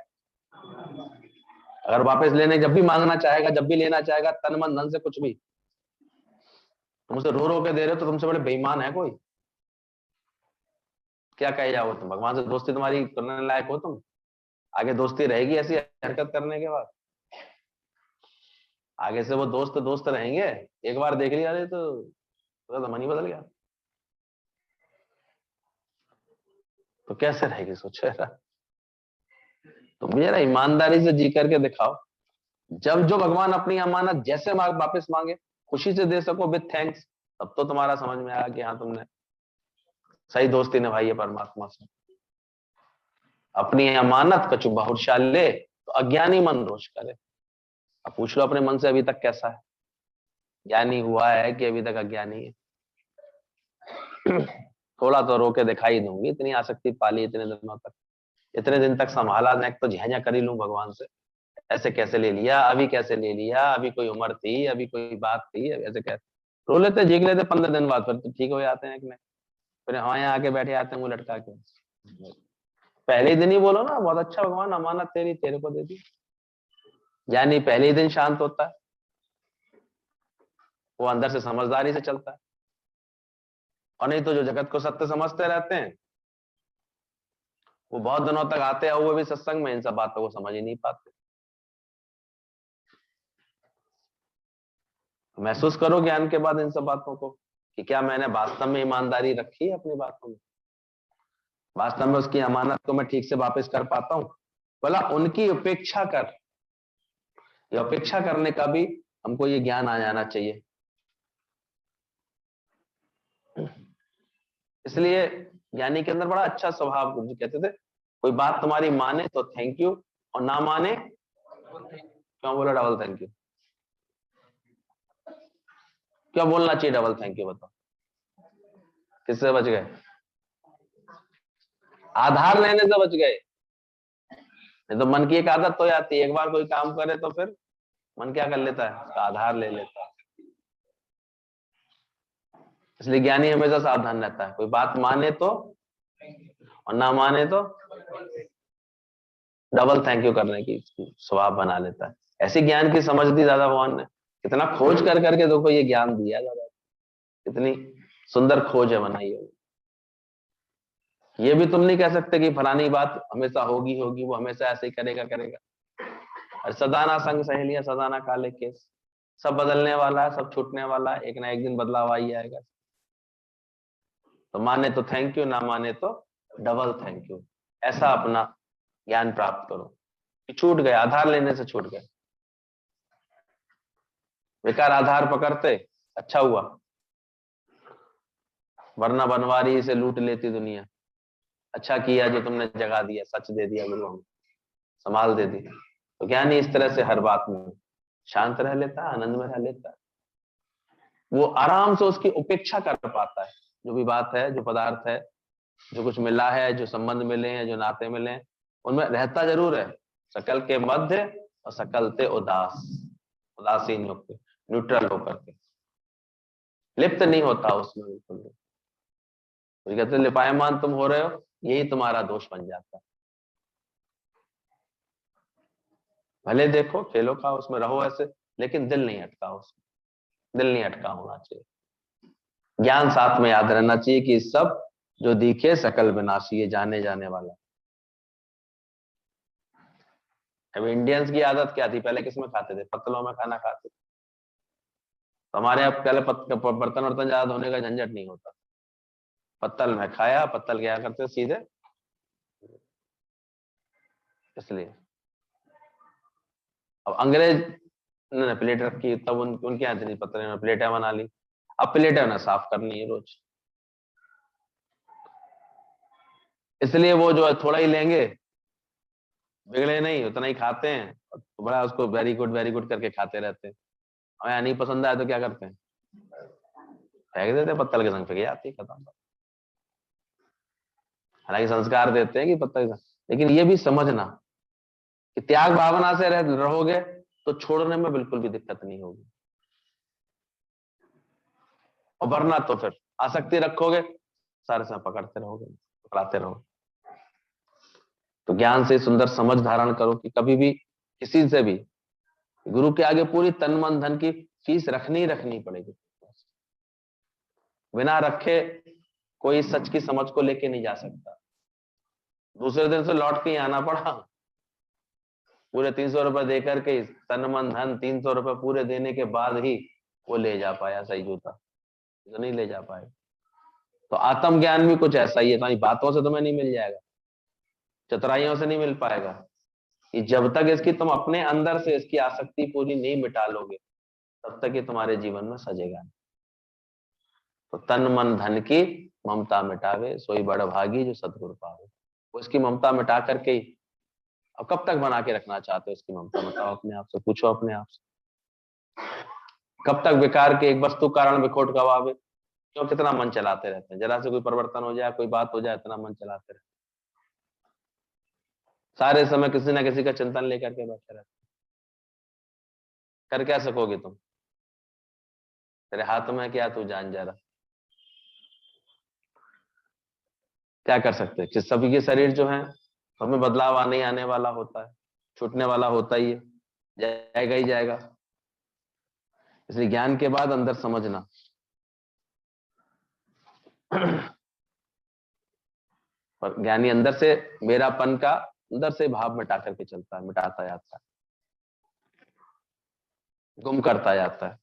अगर वापस लेने जब भी मांगना चाहेगा, जब भी लेना चाहेगा, तन मन धन से कुछ भी, तुम उसे रो रो के दे रहे हो तो तुमसे बड़े बेईमान है कोई? क्या कहे जाओ तुम? भगवान से दोस्ती तुम्हारी करने लायक हो तुम? आगे दोस्ती रहेगी ऐसी हरकत करने के बाद? आगे से वो दोस्त दोस्त रहेंगे? एक बार देख लिया तो मन ही बदल गया तो कैसे रहेगी? सोचो यार, तुम भी जरा ईमानदारी से जी करके दिखाओ। जब जो भगवान अपनी अमानत जैसे वापस मांगे खुशी से दे सको विथ थैंक्स, तब तो तुम्हारा समझ में आया कि हाँ तुमने सही दोस्ती निभाई है परमात्मा से। अपनी अमानत कछु बहुशाल ले तो अज्ञानी मन रोष करे। अब पूछ लो अपने मन से अभी तक कैसा है, ज्ञानी हुआ है कि अभी तक अज्ञानी है? थोड़ा तो रोके दिखाई दूंगी, इतनी आसक्ति पाली इतने दिनों तक, इतने दिन तक संभाला, नेक तो झेझा कर ही लूं भगवान से, ऐसे कैसे ले लिया, अभी कैसे ले लिया, अभी कोई उम्र थी, अभी कोई बात थी, ऐसे कैसे रो लेते, जीख लेते, 15 दिन बाद फिर तो ठीक हो जाते हैं, फिर हमारे यहाँ आके बैठे आते हैं मुंह लटका के। पहले ही दिन ही बोलो ना बहुत अच्छा भगवान अमानत तेरी तेरे को दे दी, यानी पहले ही दिन शांत होता है, वो अंदर से समझदारी से चलता है। और नहीं तो जो जगत को सत्य समझते रहते हैं वो बहुत दिनों तक आते हुए भी सत्संग में इन सब बातों को समझ ही नहीं पाते। महसूस करो ज्ञान के बाद इन सब बातों को कि क्या मैंने वास्तव में ईमानदारी रखी है अपनी बातों में, वास्तव में उसकी अमानत को मैं ठीक से वापस कर पाता हूं। बोला उनकी उपेक्षा कर, ये उपेक्षा करने का भी हमको ये ज्ञान आ जाना चाहिए। इसलिए ज्ञानी के अंदर बड़ा अच्छा स्वभाव, गुरु जी कहते थे कोई बात तुम्हारी माने तो थैंक यू, और ना माने क्यों बोला डबल थैंक यू? क्यों बोलना चाहिए डबल थैंक यू बताओ? किससे बच गए? आधार लेने से बच गए। नहीं तो मन की एक आदत तो आती है, एक बार कोई काम करे तो फिर मन क्या कर लेता है, उसका आधार ले लेता है। इसलिए ज्ञानी हमेशा सावधान रहता है, कोई बात माने तो और ना माने तो डबल थैंक यू करने की स्वभाव बना लेता है। ऐसी ज्ञान की समझ दी दादा भगवान ने, कितना खोज कर करके देखो ये ज्ञान दिया दादा, कितनी सुंदर खोज है बनाई है। ये भी तुम नहीं कह सकते कि फलानी बात हमेशा होगी होगी, वो हमेशा ऐसे ही करेगा करेगा। और सदाना संग सहेलियां सदाना काले केस, सब बदलने वाला है, सब छूटने वाला है, एक ना एक दिन बदलाव आ ही आएगा। तो माने तो थैंक यू, ना माने तो डबल थैंक यू, ऐसा अपना ज्ञान प्राप्त करो कि छूट गए, आधार लेने से छूट गए। बेकार आधार पकड़ते अच्छा हुआ, वरना बनवारी से लूट लेती दुनिया। अच्छा किया जो तुमने जगा दिया, सच दे दिया गुरु, हम संभाल दे दी। तो ज्ञानी इस तरह से हर बात में शांत रह लेता है, आनंद में रह लेता है, वो आराम से उसकी उपेक्षा कर पाता है। जो भी बात है, जो पदार्थ है, जो कुछ मिला है, जो संबंध मिले हैं, जो नाते मिले हैं, उनमें रहता जरूर है, सकल के मध्य और सकल ते उदास, उदासीन होकर, न्यूट्रल होकर के, लिप्त नहीं होता उसमें बिल्कुल। तो कहते लिपायमान तुम हो रहे हो, यही तुम्हारा दोष बन जाता है। भले देखो खेलो का उसमें रहो ऐसे, लेकिन दिल नहीं अटका उसमें, दिल नहीं अटका होना चाहिए। ज्ञान साथ में याद रहना चाहिए कि सब जो दिखे सकल विनाशी, ये जाने जाने वाला। अब इंडियंस की आदत क्या थी, पहले किसमें खाते थे? पत्तलों में खाना खाते थे। तो हमारे यहाँ पहले बर्तन वर्तन ज्यादा धोने का झंझट नहीं होता, पत्तल में खाया, पत्तल क्या करते सीधे, इसलिए। अब अंग्रेज ने प्लेट रखी, तब उनके यहाँ इतनी पत्तल ने प्लेटें बना ली, अब प्लेटें ना साफ करनी है रोज, इसलिए वो जो है थोड़ा ही लेंगे, बिगड़े नहीं, उतना ही खाते हैं, तो बड़ा उसको वेरी गुड करके खाते रहते हैं। हमें नहीं पसंद आया तो क्या करते हैं, फेंक देते, पत्तल के संग फेंक जाती, खत्म। हालांकि संस्कार देते हैं कि पत्तल, लेकिन ये भी समझना कि त्याग भावना से रहोगे तो छोड़ने में बिल्कुल भी दिक्कत नहीं होगी, और वरना तो फिर आसक्ति रखोगे, सारे समय पकड़ते रहोगे, पकड़ाते रहोगे। तो ज्ञान से सुंदर समझ धारण करो कि कभी भी किसी से भी गुरु के आगे पूरी तन मन धन की फीस रखनी पड़ेगी। बिना रखे कोई सच की समझ को लेके नहीं जा सकता। दूसरे दिन से लौट के ही आना पड़ा, पूरे 300 रुपए देकर के तन मन धन 300 रुपए पूरे देने के बाद ही वो ले जा पाया सही जूता, तो नहीं ले जा पाए। तो आत्म ज्ञान भी कुछ ऐसा ही है, तुम्हारी बातों से तुम्हें नहीं मिल जाएगा, चतुराइयों से नहीं मिल पाएगा, कि जब तक इसकी तुम अपने अंदर से इसकी आसक्ति पूरी नहीं मिटा लोगे तब तक ये तुम्हारे जीवन में सजेगा नहीं। तो तन मन धन की ममता मिटावे सोई बड़ भागी जो सतगुरु पावे। वो इसकी ममता मिटा करके ही, अब कब तक बना के रखना चाहते हो इसकी ममता? बताओ अपने आप से, पूछो अपने आप से। कब तक विकार के एक वस्तु कारण विखोट गवावे? क्यों कितना मन चलाते रहते हैं, जरा से कोई परिवर्तन हो जाए, कोई बात हो जाए, इतना मन चलाते रहते हैं, सारे समय किसी ना किसी का चिंतन लेकर के बैठे रहते। कर क्या सकोगे तुम? तेरे हाथ में क्या, तू जान जरा। क्या कर सकते हैं? कि सभी के शरीर जो है हमें बदलाव आने आने वाला होता है, छूटने वाला होता ही है, जाएगा ही जाएगा। इसलिए ज्ञान के बाद अंदर समझना। और ज्ञानी अंदर से मेरापन का अंदर से भाव मिटा करके चलता है, मिटाता जाता है, गुम करता जाता है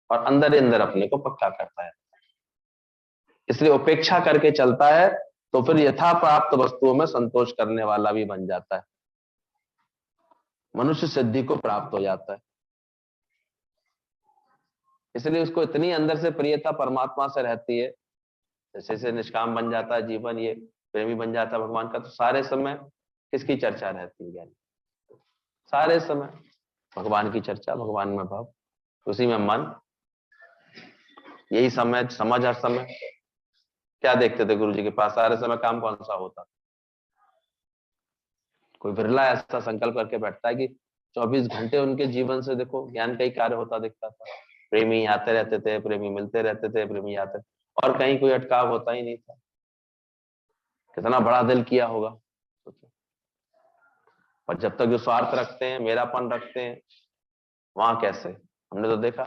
और अंदर ही अंदर अपने को पक्का करता है। इसलिए उपेक्षा करके चलता है तो फिर यथा प्राप्त वस्तुओं में संतोष करने वाला भी बन जाता है, मनुष्य सिद्धि को प्राप्त हो जाता है। इसलिए उसको इतनी अंदर से प्रियता परमात्मा से रहती है, जैसे जैसे निष्काम बन जाता है जीवन, ये प्रेमी बन जाता है भगवान का, तो सारे समय किसकी चर्चा रहती है ज्ञानी? सारे समय भगवान की चर्चा, भगवान में भाव, उसी में मन, यही समय समझ। हर समय क्या देखते थे गुरु जी के पास? सारे समय काम कौन सा होता? कोई बिरला ऐसा संकल्प करके बैठता है कि 24 घंटे उनके जीवन से देखो ज्ञान का ही कार्य होता दिखता था। प्रेमी आते रहते थे, प्रेमी मिलते रहते थे, प्रेमी आते, और कहीं कोई अटकाव होता ही नहीं था। कितना बड़ा दिल किया होगा। पर जब तक जो स्वार्थ रखते हैं, मेरापन रखते हैं, वहां कैसे? हमने तो देखा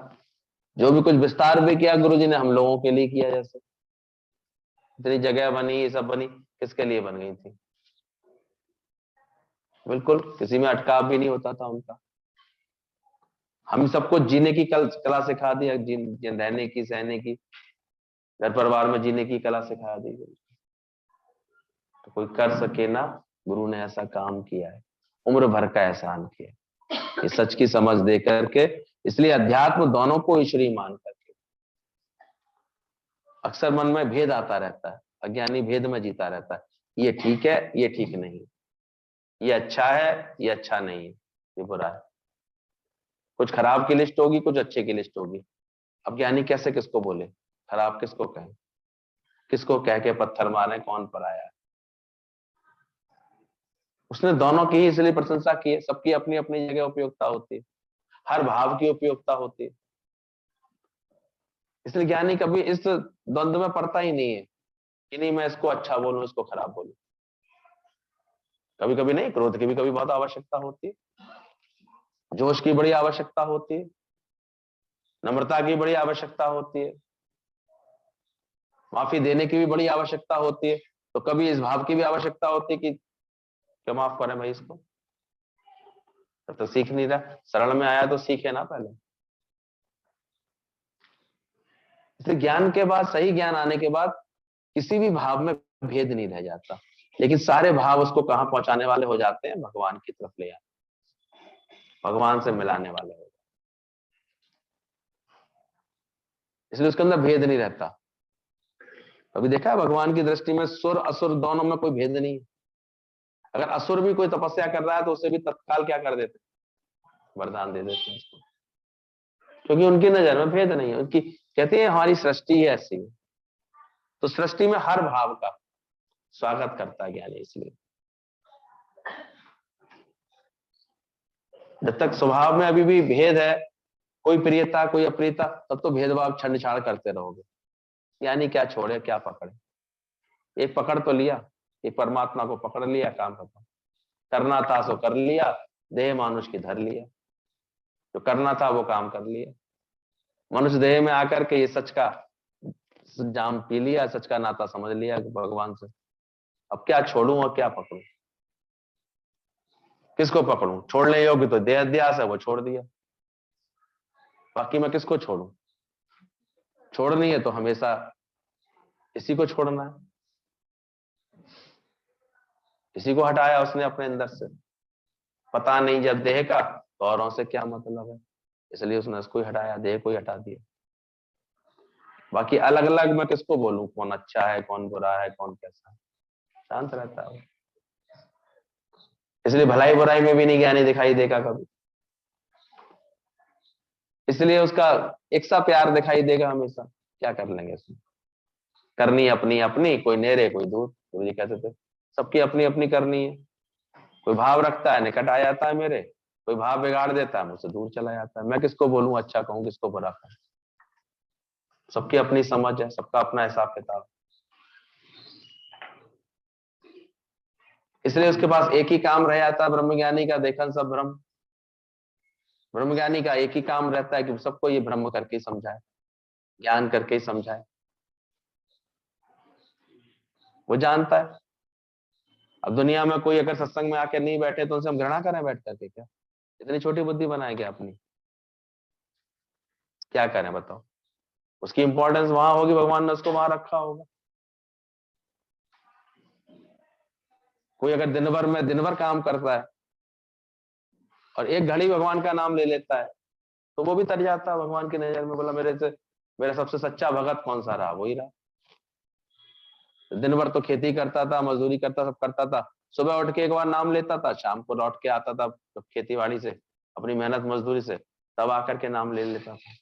जो भी कुछ विस्तार भी किया गुरु जी ने हम लोगों के लिए किया। जैसे इतनी जगह बनी, ये सब बनी, किसके लिए बन गई थी? बिल्कुल किसी में अटकाव भी नहीं होता था उनका। हम सबको जीने की कला सिखा दी, रहने की, सहने की, घर परिवार में जीने की कला सिखा दी। तो कोई कर सके ना, गुरु ने ऐसा काम किया है, उम्र भर का एहसान किया, ये सच की समझ दे करके। इसलिए अध्यात्म दोनों को ईश्वरी मान करके। अक्सर मन में भेद आता रहता है, अज्ञानी भेद में जीता रहता है, ये ठीक है, ये ठीक नहीं, ये अच्छा है, ये अच्छा नहीं है, ये बुरा है। कुछ खराब की लिस्ट होगी, कुछ अच्छे की लिस्ट होगी। अब ज्ञानी कैसे किसको बोले, खराब किसको कहें, किसको कह के पत्थर मारे, कौन पर आया? उसने दोनों की ही इसलिए प्रशंसा की है। सबकी अपनी अपनी जगह उपयोगिता होती है, हर भाव की उपयोगिता होती है। इसलिए ज्ञानी कभी इस द्वंद्व में पड़ता ही नहीं है कि नहीं मैं इसको अच्छा बोलूं, इसको खराब बोलूं। कभी कभी नहीं, क्रोध की भी कभी बहुत आवश्यकता होती है, जोश की बड़ी आवश्यकता होती है, नम्रता की बड़ी आवश्यकता होती है, माफी देने की भी बड़ी आवश्यकता होती है। तो कभी इस भाव की भी आवश्यकता होती है कि क्या माफ करें भाई इसको, तो सीख नहीं रहा, शरण में आया तो सीखे ना पहले। इसलिए ज्ञान के बाद, सही ज्ञान आने के बाद किसी भी भाव में भेद नहीं रह जाता, लेकिन सारे भाव उसको कहां पहुंचाने वाले हो जाते हैं? भगवान की तरफ ले आते, भगवान से मिलाने वाले हो जाते। इसलिए उसके अंदर भेद नहीं रहता। अभी देखा है भगवान की दृष्टि में सुर असुर दोनों में कोई भेद नहीं है। अगर असुर भी कोई तपस्या कर रहा है तो उसे भी तत्काल क्या कर देते? वरदान दे देते हैं उसको, क्योंकि उनकी नजर में भेद नहीं है। उनकी कहते हैं हमारी सृष्टि ही ऐसी है, तो सृष्टि में हर भाव का स्वागत करता है ज्ञानी। इसलिए जब तक स्वभाव में अभी भी भेद है, कोई प्रियता कोई अप्रियता, तब तो भेदभाव छंडछाड़ करते रहोगे। यानी क्या छोड़े क्या पकड़े? एक पकड़ तो लिया, एक परमात्मा को पकड़ लिया, काम खत्म। करना था सो कर लिया, देह मानुष की धर लिया, जो करना था वो काम कर लिया। मनुष्य देह में आकर के ये सच का जाम पी लिया, सच का नाता समझ लिया भगवान से। अब क्या छोड़ूं और क्या पकड़ूं? किसको पकड़ूं? छोड़ने योग्य तो देह अध्यास है, वो छोड़ दिया, बाकी मैं किसको छोड़ूं? छोड़नी है तो हमेशा इसी को छोड़ना है। इसी को हटाया उसने अपने अंदर से। पता नहीं जब देह का तो औरों से क्या मतलब है, इसलिए उसने इसको ही हटाया, देह को ही हटा दिया। बाकी अलग अलग मैं किसको बोलूं कौन अच्छा है कौन बुरा है कौन कैसा है, शांत रहता है वो। इसलिए भलाई बुराई में भी नहीं ज्ञानी दिखाई देगा कभी, इसलिए उसका एक सा प्यार दिखाई देगा हमेशा। क्या कर लेंगे इसमें, करनी अपनी अपनी, कोई नेरे कोई दूर, गुरु जी कहते थे सबकी अपनी अपनी करनी है। कोई भाव रखता है निकट आ जाता है मेरे, कोई भाव बिगाड़ देता है मुझसे दूर चला जाता है। मैं किसको बोलूं अच्छा कहूं किसको बुरा कहूं, सबकी अपनी समझ है, सबका अपना हिसाब किताब। इसलिए उसके पास एक ही काम रह जाता है ब्रह्मज्ञानी का, देखन सब ब्रह्म। ब्रह्मज्ञानी का एक ही काम रहता है कि सबको ये ब्रह्म करके ही समझाए, ज्ञान करके ही समझाए। वो जानता है अब दुनिया में कोई अगर सत्संग में आके नहीं बैठे तो उनसे हम घृणा करें बैठ करके क्या, इतनी छोटी बुद्धि बनाए क्या अपनी, क्या करें बताओ। उसकी इंपॉर्टेंस वहां होगी, भगवान ने उसको वहां रखा होगा। कोई अगर दिन भर काम करता है और एक घड़ी भगवान का नाम ले लेता है तो वो भी तर जाता है भगवान की नजर में। बोला मेरा सबसे सच्चा भगत कौन सा रहा, वही रहा। दिन भर तो खेती करता था, मजदूरी करता, सब करता था, सुबह उठ के एक बार नाम लेता था, शाम को लौट के आता था खेती बाड़ी से अपनी मेहनत मजदूरी से, तब आकर के नाम ले लेता था।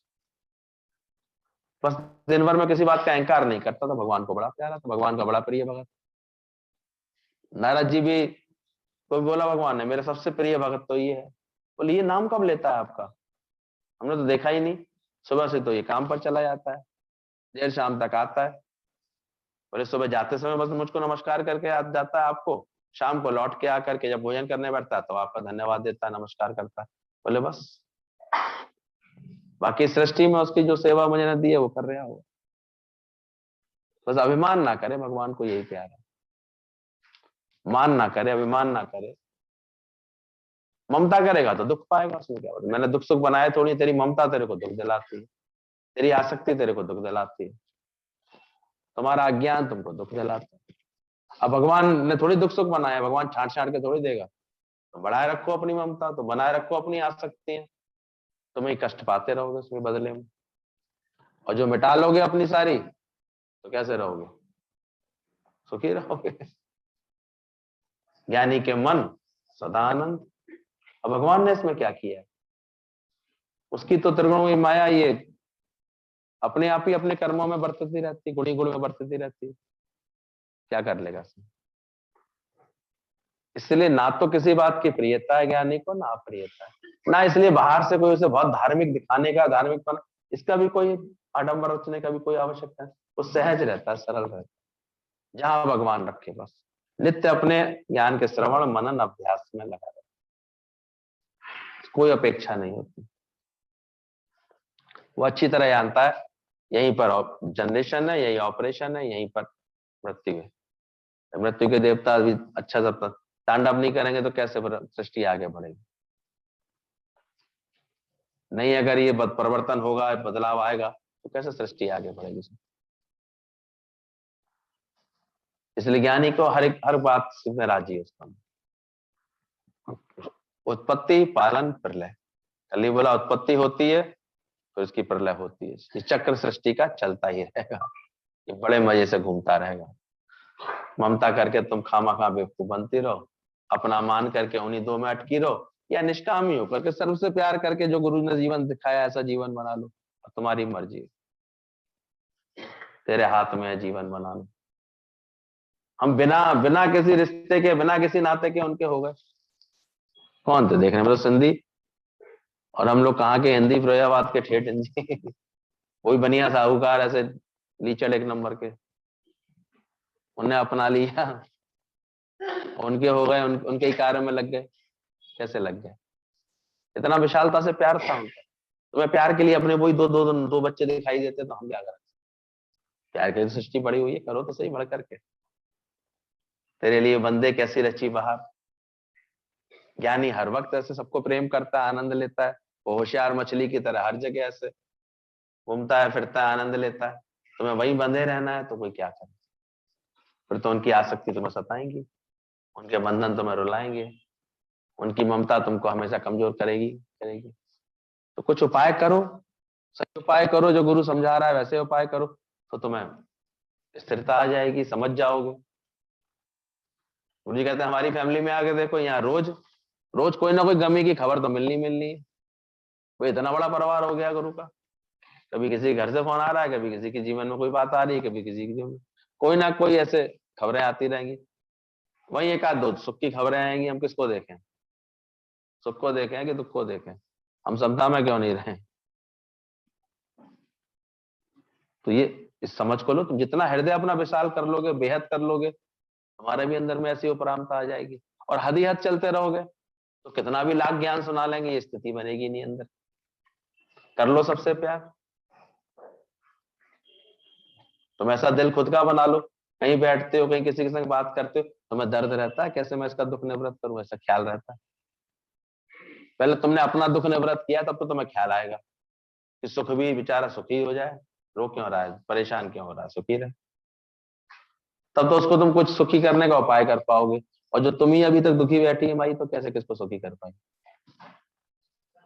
बस दिन भर में किसी बात का अहंकार नहीं करता था, भगवान को बड़ा प्यारा था, भगवान का बड़ा प्रिय भगत। नारद जी भी कोई बोला भगवान ने मेरा सबसे प्रिय भगत तो ये है। बोले ये नाम कब लेता है आपका, हमने तो देखा ही नहीं, सुबह से तो ये काम पर चला जाता है, देर शाम तक आता है। बोले सुबह जाते समय बस मुझको नमस्कार करके जाता है आपको, शाम को लौट के आकर के जब भोजन करने बैठता है तो आपका धन्यवाद देता है, नमस्कार करता है। बोले बस, बाकी सृष्टि में उसकी जो सेवा मुझे ने दी है वो कर रहा हो, बस अभिमान ना करे, भगवान को यही प्यार है। मान ना करे, अभिमान ना करे। ममता करेगा तो दुख पाएगा, उसमें क्या मैंने दुख सुख बनाए थोड़ी, तेरी ममता तेरे को दुख दिलाती है, तेरी आसक्ति तेरे को दुख दिलाती है, तुम्हारा अज्ञान तुमको दुख दिलाता है। अब भगवान ने थोड़ी दुख सुख बनाया, भगवान छांट छांट के थोड़ी देगा। तो बढ़ाए रखो अपनी ममता, तो बनाए रखो अपनी आसक्ति, तुम्हें कष्ट पाते रहोगे उसमें बदले में। और जो मिटा लोगे अपनी सारी तो कैसे रहोगे, सुखी रहोगे। ज्ञानी के मन सदा आनंद। अब भगवान ने इसमें क्या किया, उसकी तो त्रिगुणमयी माया ये अपने आप ही अपने कर्मों में बरतती रहती, गुणी गुण में बरतती रहती, क्या कर लेगा इसमें। इसलिए ना तो किसी बात की प्रियता है ज्ञानी को, ना अप्रियता है, ना इसलिए बाहर से कोई उसे बहुत धार्मिक दिखाने का, धार्मिक बना, इसका भी कोई आडंबर रचने का भी कोई आवश्यकता है। वो सहज रहता है, सरल रहता है, जहां भगवान रखे बस नित्य अपने ज्ञान के श्रवण मनन अभ्यास में लगा रहता, कोई अपेक्षा नहीं होती। वो अच्छी तरह जानता है यहीं पर जनरेशन है, यही ऑपरेशन है, यहीं पर मृत्यु है। मृत्यु के देवता भी अच्छा सा तांडव नहीं करेंगे तो कैसे सृष्टि आगे बढ़ेगी। नहीं अगर ये परिवर्तन होगा, बदलाव आएगा तो कैसे सृष्टि आगे बढ़ेगी। इसलिए ज्ञानी को हर बात में राजी है उसका। उत्पत्ति पालन प्रलय, कल ही बोला उत्पत्ति होती है तो इसकी प्रलय होती है, ये चक्र सृष्टि का चलता ही रहेगा, ये बड़े मजे से घूमता रहेगा। ममता करके तुम खामा बेवकूफ बनती रहो, अपना मान करके उन्हीं दो में अटकी रहो, या निष्कामी हो करके सर्व से प्यार करके जो गुरु ने जीवन दिखाया ऐसा जीवन बना लो। तुम्हारी मर्जी, तेरे हाथ में है जीवन बनाना। हम बिना बिना किसी रिश्ते के, बिना किसी नाते के उनके हो गए। कौन थे देखने में तो सिंधी, और हम लोग कहाँ के हिंदी, फिरोजाबाद के ठेठ हिंदी। वही बनिया साहूकार ऐसे लीचड़ एक नंबर के, उन्हें अपना लिया, उनके हो गए, उनके ही कार्य में लग गए। कैसे लग गए, इतना विशालता से प्यार था उनका। तुम्हें प्यार के लिए अपने वही दो बच्चे दिखाई देते तो हम क्या करें। प्यार की सृष्टि बड़ी हुई है, करो तो सही बढ़ करके। तेरे लिए बंदे कैसी रची बाहर। ज्ञानी हर वक्त ऐसे सबको प्रेम करता है, आनंद लेता है। वो होशियार मछली की तरह हर जगह ऐसे घूमता है, फिरता है, आनंद लेता है। तुम्हें वहीं बंधे रहना है तो कोई क्या करे, फिर तो उनकी आसक्ति तुम्हें सताएंगी, उनके बंधन तुम्हें रुलाएंगे। उनकी ममता तुमको हमेशा कमजोर करेगी करेगी। तो कुछ उपाय करो, सही उपाय करो, जो गुरु समझा रहा है वैसे उपाय करो, तो तुम्हें स्थिरता आ जाएगी, समझ जाओगे। गुरु जी कहते हैं हमारी फैमिली में आके देखो, यहाँ रोज रोज कोई ना कोई गमी की खबर तो मिलनी मिलनी है। कोई इतना बड़ा परिवार हो गया गुरु का, कभी किसी के घर से फोन आ रहा है, कभी किसी के जीवन में कोई बात आ रही है, कभी किसी के जीवन में कोई ना कोई ऐसे खबरें आती रहेंगी। वहीं एक आध दो सुख की खबरें आएंगी, हम किसको देखें? सुख को देखें कि दुख को देखें? हम समता में क्यों नहीं रहे? तो ये इस समझ को लो, तुम जितना हृदय अपना विशाल कर लोगे, बेहद कर लोगे, हमारे भी अंदर में ऐसी उपरामता आ जाएगी। और हद ही हद चलते रहोगे तो कितना भी लाख ज्ञान सुना लेंगे, ये स्थिति बनेगी नहीं अंदर। कर लो सबसे प्यार, तुम ऐसा दिल खुद का बना लो। कहीं बैठते हो, कहीं किसी के संग बात करते हो, तुम्हें दर्द रहता है कैसे मैं इसका दुख निवृत्त करूं, ऐसा ख्याल रहता है। पहले तुमने अपना दुख निवृत्त किया, तब तो तुम्हें ख्याल आएगा कि सुख भी बेचारा सुखी हो जाए, रो क्यों रहा है, परेशान क्यों हो रहा है, सुखी रहे। तब तो उसको तुम कुछ सुखी करने का उपाय कर पाओगे। और जो तुम ही अभी तक दुखी बैठी है भाई, तो कैसे किसको सुखी कर पाएंगे?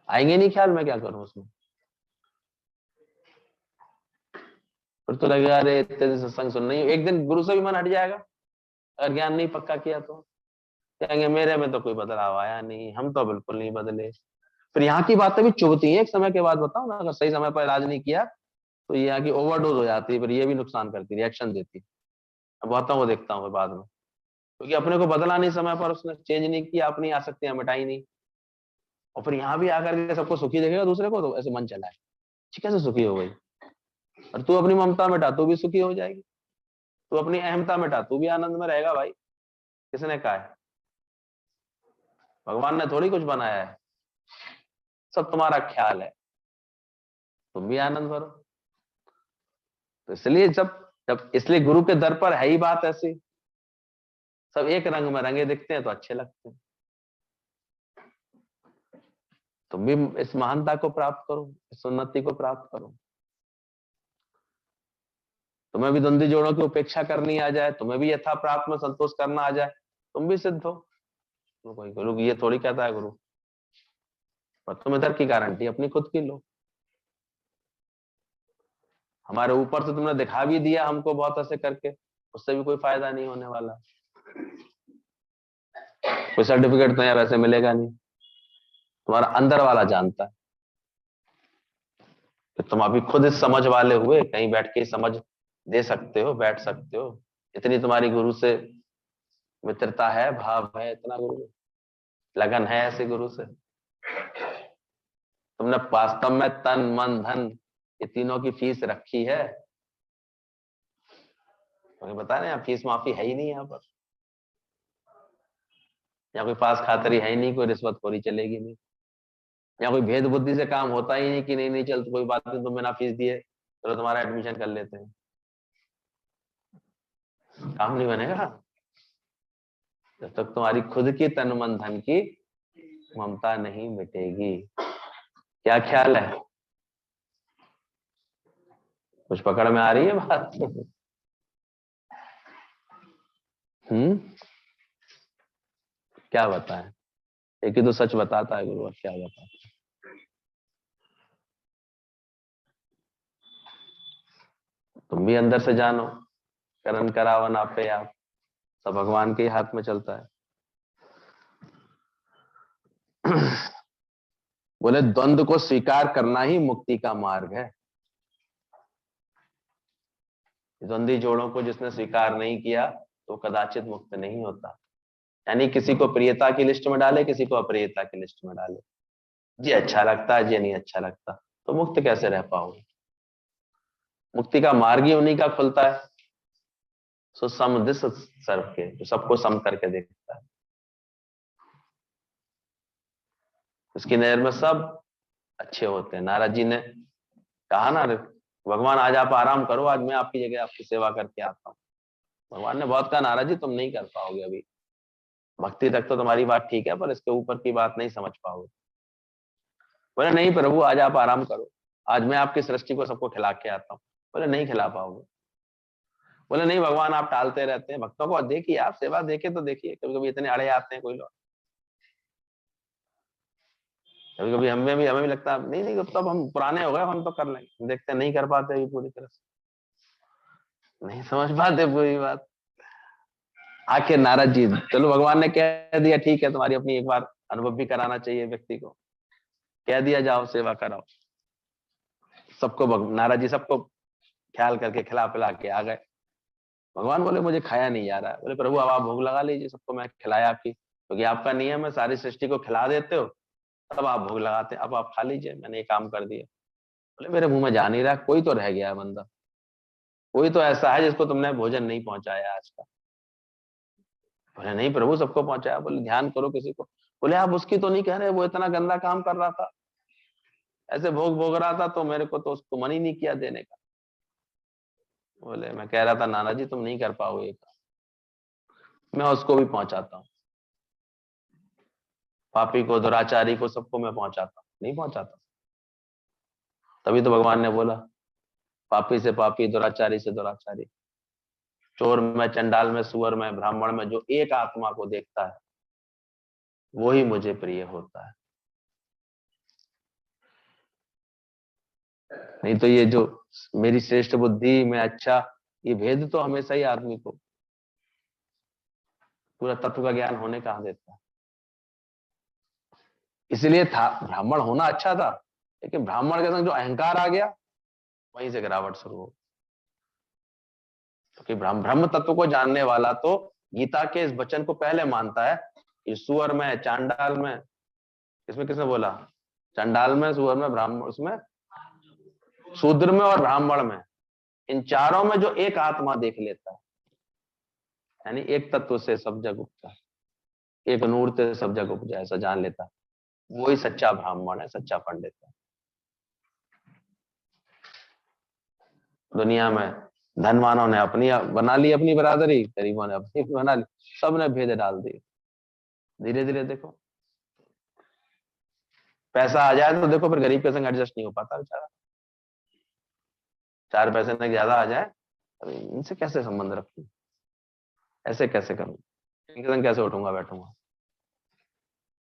आएंगे नहीं ख्याल, मैं क्या करूं उसमें? फिर तो लगेगा अरे इतने दिन सत्संग सुन नहीं, एक दिन गुरु से भी मन हट जाएगा अगर ज्ञान नहीं पक्का किया तो। कहेंगे मेरे में तो कोई बदलाव आया नहीं, हम तो बिल्कुल नहीं बदले। फिर यहाँ की बातें भी चुभती हैं एक समय के बाद, बताओ ना, अगर सही समय पर इलाज नहीं किया तो ये यहाँ की ओवरडोज हो जाती है, फिर ये भी नुकसान करती, रिएक्शन देती। अब बहुतों को देखता हूँ बाद में, क्योंकि अपने को बदला नहीं समय पर, उसने चेंज नहीं किया, अपनी आसक्तियां मिटाई नहीं। और फिर यहाँ भी आकर के सबको सुखी देखेगा दूसरे को, तो ऐसे मन चला है कैसे सुखी हो गई। और तू अपनी ममता मिटा, तू भी सुखी हो जाएगी। तू अपनी अहमता मिटा, तू भी आनंद में रहेगा भाई। किसने कहा है? भगवान ने थोड़ी कुछ बनाया है, सब तुम्हारा ख्याल है, तुम भी आनंद भरो। तो इसलिए जब जब इसलिए गुरु के दर पर है ही बात ऐसी, सब एक रंग में रंगे दिखते हैं तो अच्छे लगते हैं। तुम भी इस महानता को प्राप्त करो, इस उन्नति को प्राप्त करो। तुम्हें भी द्वंद्वी जोड़ों की उपेक्षा करनी आ जाए, तुम्हें भी यथा प्राप्त में संतोष करना आ जाए, तुम भी सिद्ध हो। तो कोई गुरु ये थोड़ी कहता है गुरु, पर तुम इधर की गारंटी अपनी खुद की लो। हमारे ऊपर से तुमने दिखा भी दिया हमको बहुत ऐसे करके, उससे भी कोई फायदा नहीं होने वाला। कोई सर्टिफिकेट तो यार वैसे मिलेगा नहीं, तुम्हारा अंदर वाला जानता है कि तुम अभी खुद इस समझ वाले हुए, कहीं बैठ के समझ दे सकते हो, बैठ सकते हो। इतनी तुम्हारी गुरु से मित्रता है, भाव है, इतना गुरु लगन है ऐसे गुरु से। तुमने वास्तव में तन मन धन ये तीनों की फीस रखी है। मुझे बता रहे हैं फीस माफी है ही नहीं यहाँ पर, या कोई पास खातरी है ही नहीं, कोई रिश्वतखोरी चलेगी नहीं, या कोई भेद बुद्धि से काम होता ही नहीं कि नहीं नहीं चल कोई बात नहीं, तुम बिना फीस दिए चलो तुम्हारा एडमिशन कर लेते हैं। काम नहीं बनेगा जब तक तुम्हारी खुद की तन मन धन की ममता नहीं मिटेगी। क्या ख्याल है? कुछ पकड़ में आ रही है बात? क्या बताएं? एक ही तो सच बताता है गुरु, क्या बताता है? तुम भी अंदर से जानो, करन करावन आपे आप, सब भगवान के हाथ में चलता है। बोले द्वंद्व को स्वीकार करना ही मुक्ति का मार्ग है। द्वंद्वी जोड़ों को जिसने स्वीकार नहीं किया तो कदाचित मुक्त नहीं होता। यानी किसी को प्रियता की लिस्ट में डाले, किसी को अप्रियता की लिस्ट में डाले, जी अच्छा लगता है जी नहीं अच्छा लगता, तो मुक्त कैसे रह पाओगे? मुक्ति का मार्ग ही उन्हीं का खुलता है, सो सम दिस सर्व के, जो सबको सम करके देखता है। उसकी नजर में सब अच्छे होते हैं। नारद जी ने कहा ना, भगवान आज आप आराम करो, आज मैं आपकी जगह आपकी सेवा करके आता हूँ। भगवान ने बहुत कहा नारद जी तुम नहीं कर पाओगे, अभी भक्ति तक तो तुम्हारी बात ठीक है, पर इसके ऊपर की बात नहीं समझ पाओगे। बोले नहीं प्रभु आज आप आराम करो, आज मैं आपकी सृष्टि को सबको खिला के आता हूँ। बोले नहीं खिला पाओगे। बोले नहीं भगवान आप टालते रहते हैं, भक्तों को देखिए, आप सेवा देखे तो देखिए, कभी कभी इतने अड़े आते हैं कोई लोग। कभी कभी हमें भी लगता है नहीं नहीं, अब तब हम पुराने हो गए, हम तो कर लेंगे, देखते नहीं कर पाते ये पूरी तरह से, नहीं समझ पाते पूरी बात। आखिर नारद जी, चलो भगवान ने कह दिया ठीक है, तुम्हारी अपनी एक बार अनुभव भी कराना चाहिए व्यक्ति को, कह दिया जाओ सेवा कराओ। सबको नारद जी सबको ख्याल करके खिला पिला के आ गए। भगवान बोले मुझे खाया नहीं जा रहा है। बोले प्रभु अब आप भोग लगा लीजिए, सबको मैं खिलाया आपकी, क्योंकि आपका नियम है सारी सृष्टि को खिला देते हो, तब आप भोग लगाते, अब आप खा लीजिए, मैंने ये काम कर दिया। बोले मेरे मुंह में जा नहीं रहा, कोई तो रह गया है बंदा, कोई तो ऐसा है जिसको तुमने भोजन नहीं पहुंचाया आज का। बोले नहीं प्रभु सबको पहुंचाया। बोले ध्यान करो किसी को। बोले आप उसकी तो नहीं कह रहे, वो इतना गंदा काम कर रहा था, ऐसे भोग भोग रहा था, तो मेरे को तो उसको मन ही नहीं किया देने का। बोले मैं कह रहा था नाना जी तुम नहीं कर पाओगे ये काम, मैं उसको भी पहुंचाता हूँ, पापी को, दुराचारी को, सबको मैं पहुंचाता हूँ, नहीं पहुंचाता। तभी तो भगवान ने बोला पापी से पापी, दुराचारी से दुराचारी, चोर में, चंडाल में, सुअर में, ब्राह्मण में जो एक आत्मा को देखता है वो ही मुझे प्रिय होता है। नहीं तो ये जो मेरी श्रेष्ठ बुद्धि में अच्छा, ये भेद तो हमेशा ही आदमी को पूरा तत्व का ज्ञान होने कहाँ देता है। इसलिए था ब्राह्मण होना अच्छा था, लेकिन ब्राह्मण के संग जो अहंकार आ गया वहीं से गिरावट शुरू हो। क्योंकि ब्रह्म तत्व को जानने वाला तो गीता के इस वचन को पहले मानता है कि सुअर में, चांडाल में, इसमें किसने बोला, चांडाल में, सुअर में, ब्राह्मण, उसमें शूद्र में और ब्राह्मण में, इन चारों में जो एक आत्मा देख लेता है, यानी एक तत्व से सब जग उपजा, एक नूर से सब जग उपजा, ऐसा जान लेता है, वही सच्चा ब्राह्मण है, सच्चा पंडित है। दुनिया में धनवानों ने अपनी बना ली अपनी बरादरी, गरीबों ने अपनी बना ली, सबने भेद डाल दिए। धीरे धीरे देखो पैसा आ जाए तो देखो फिर गरीब के संग एडजस्ट नहीं हो पाता बेचारा, 4 पैसे में ज्यादा आ जाए, अरे इनसे कैसे संबंध रखूं, ऐसे कैसे करूं, इनके संग कैसे उठूंगा बैठूंगा,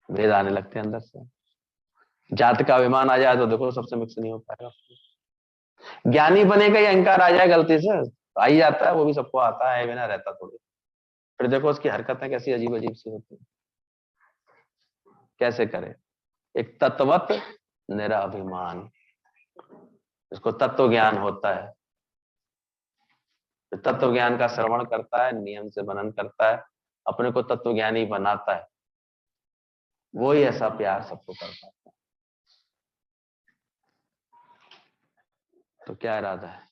भेद आने लगते हैं अंदर से। जात का अभिमान आ जाए तो देखो सबसे मिक्स नहीं हो पाएगा। ज्ञानी बनेगा या अहंकार आ जाए गलती से तो आ ही जाता है, वो भी सबको आता है, बिना रहता थोड़ी। फिर देखो उसकी हरकतें कैसी अजीब अजीब सी होती है, कैसे करे। एक तत्वत निराभिमान, इसको तत्व ज्ञान होता है, तत्व ज्ञान का श्रवण करता है, नियम से मनन करता है, अपने को तत्व ज्ञानी बनाता है, वो ही ऐसा प्यार सबको करता है। तो क्या इरादा है?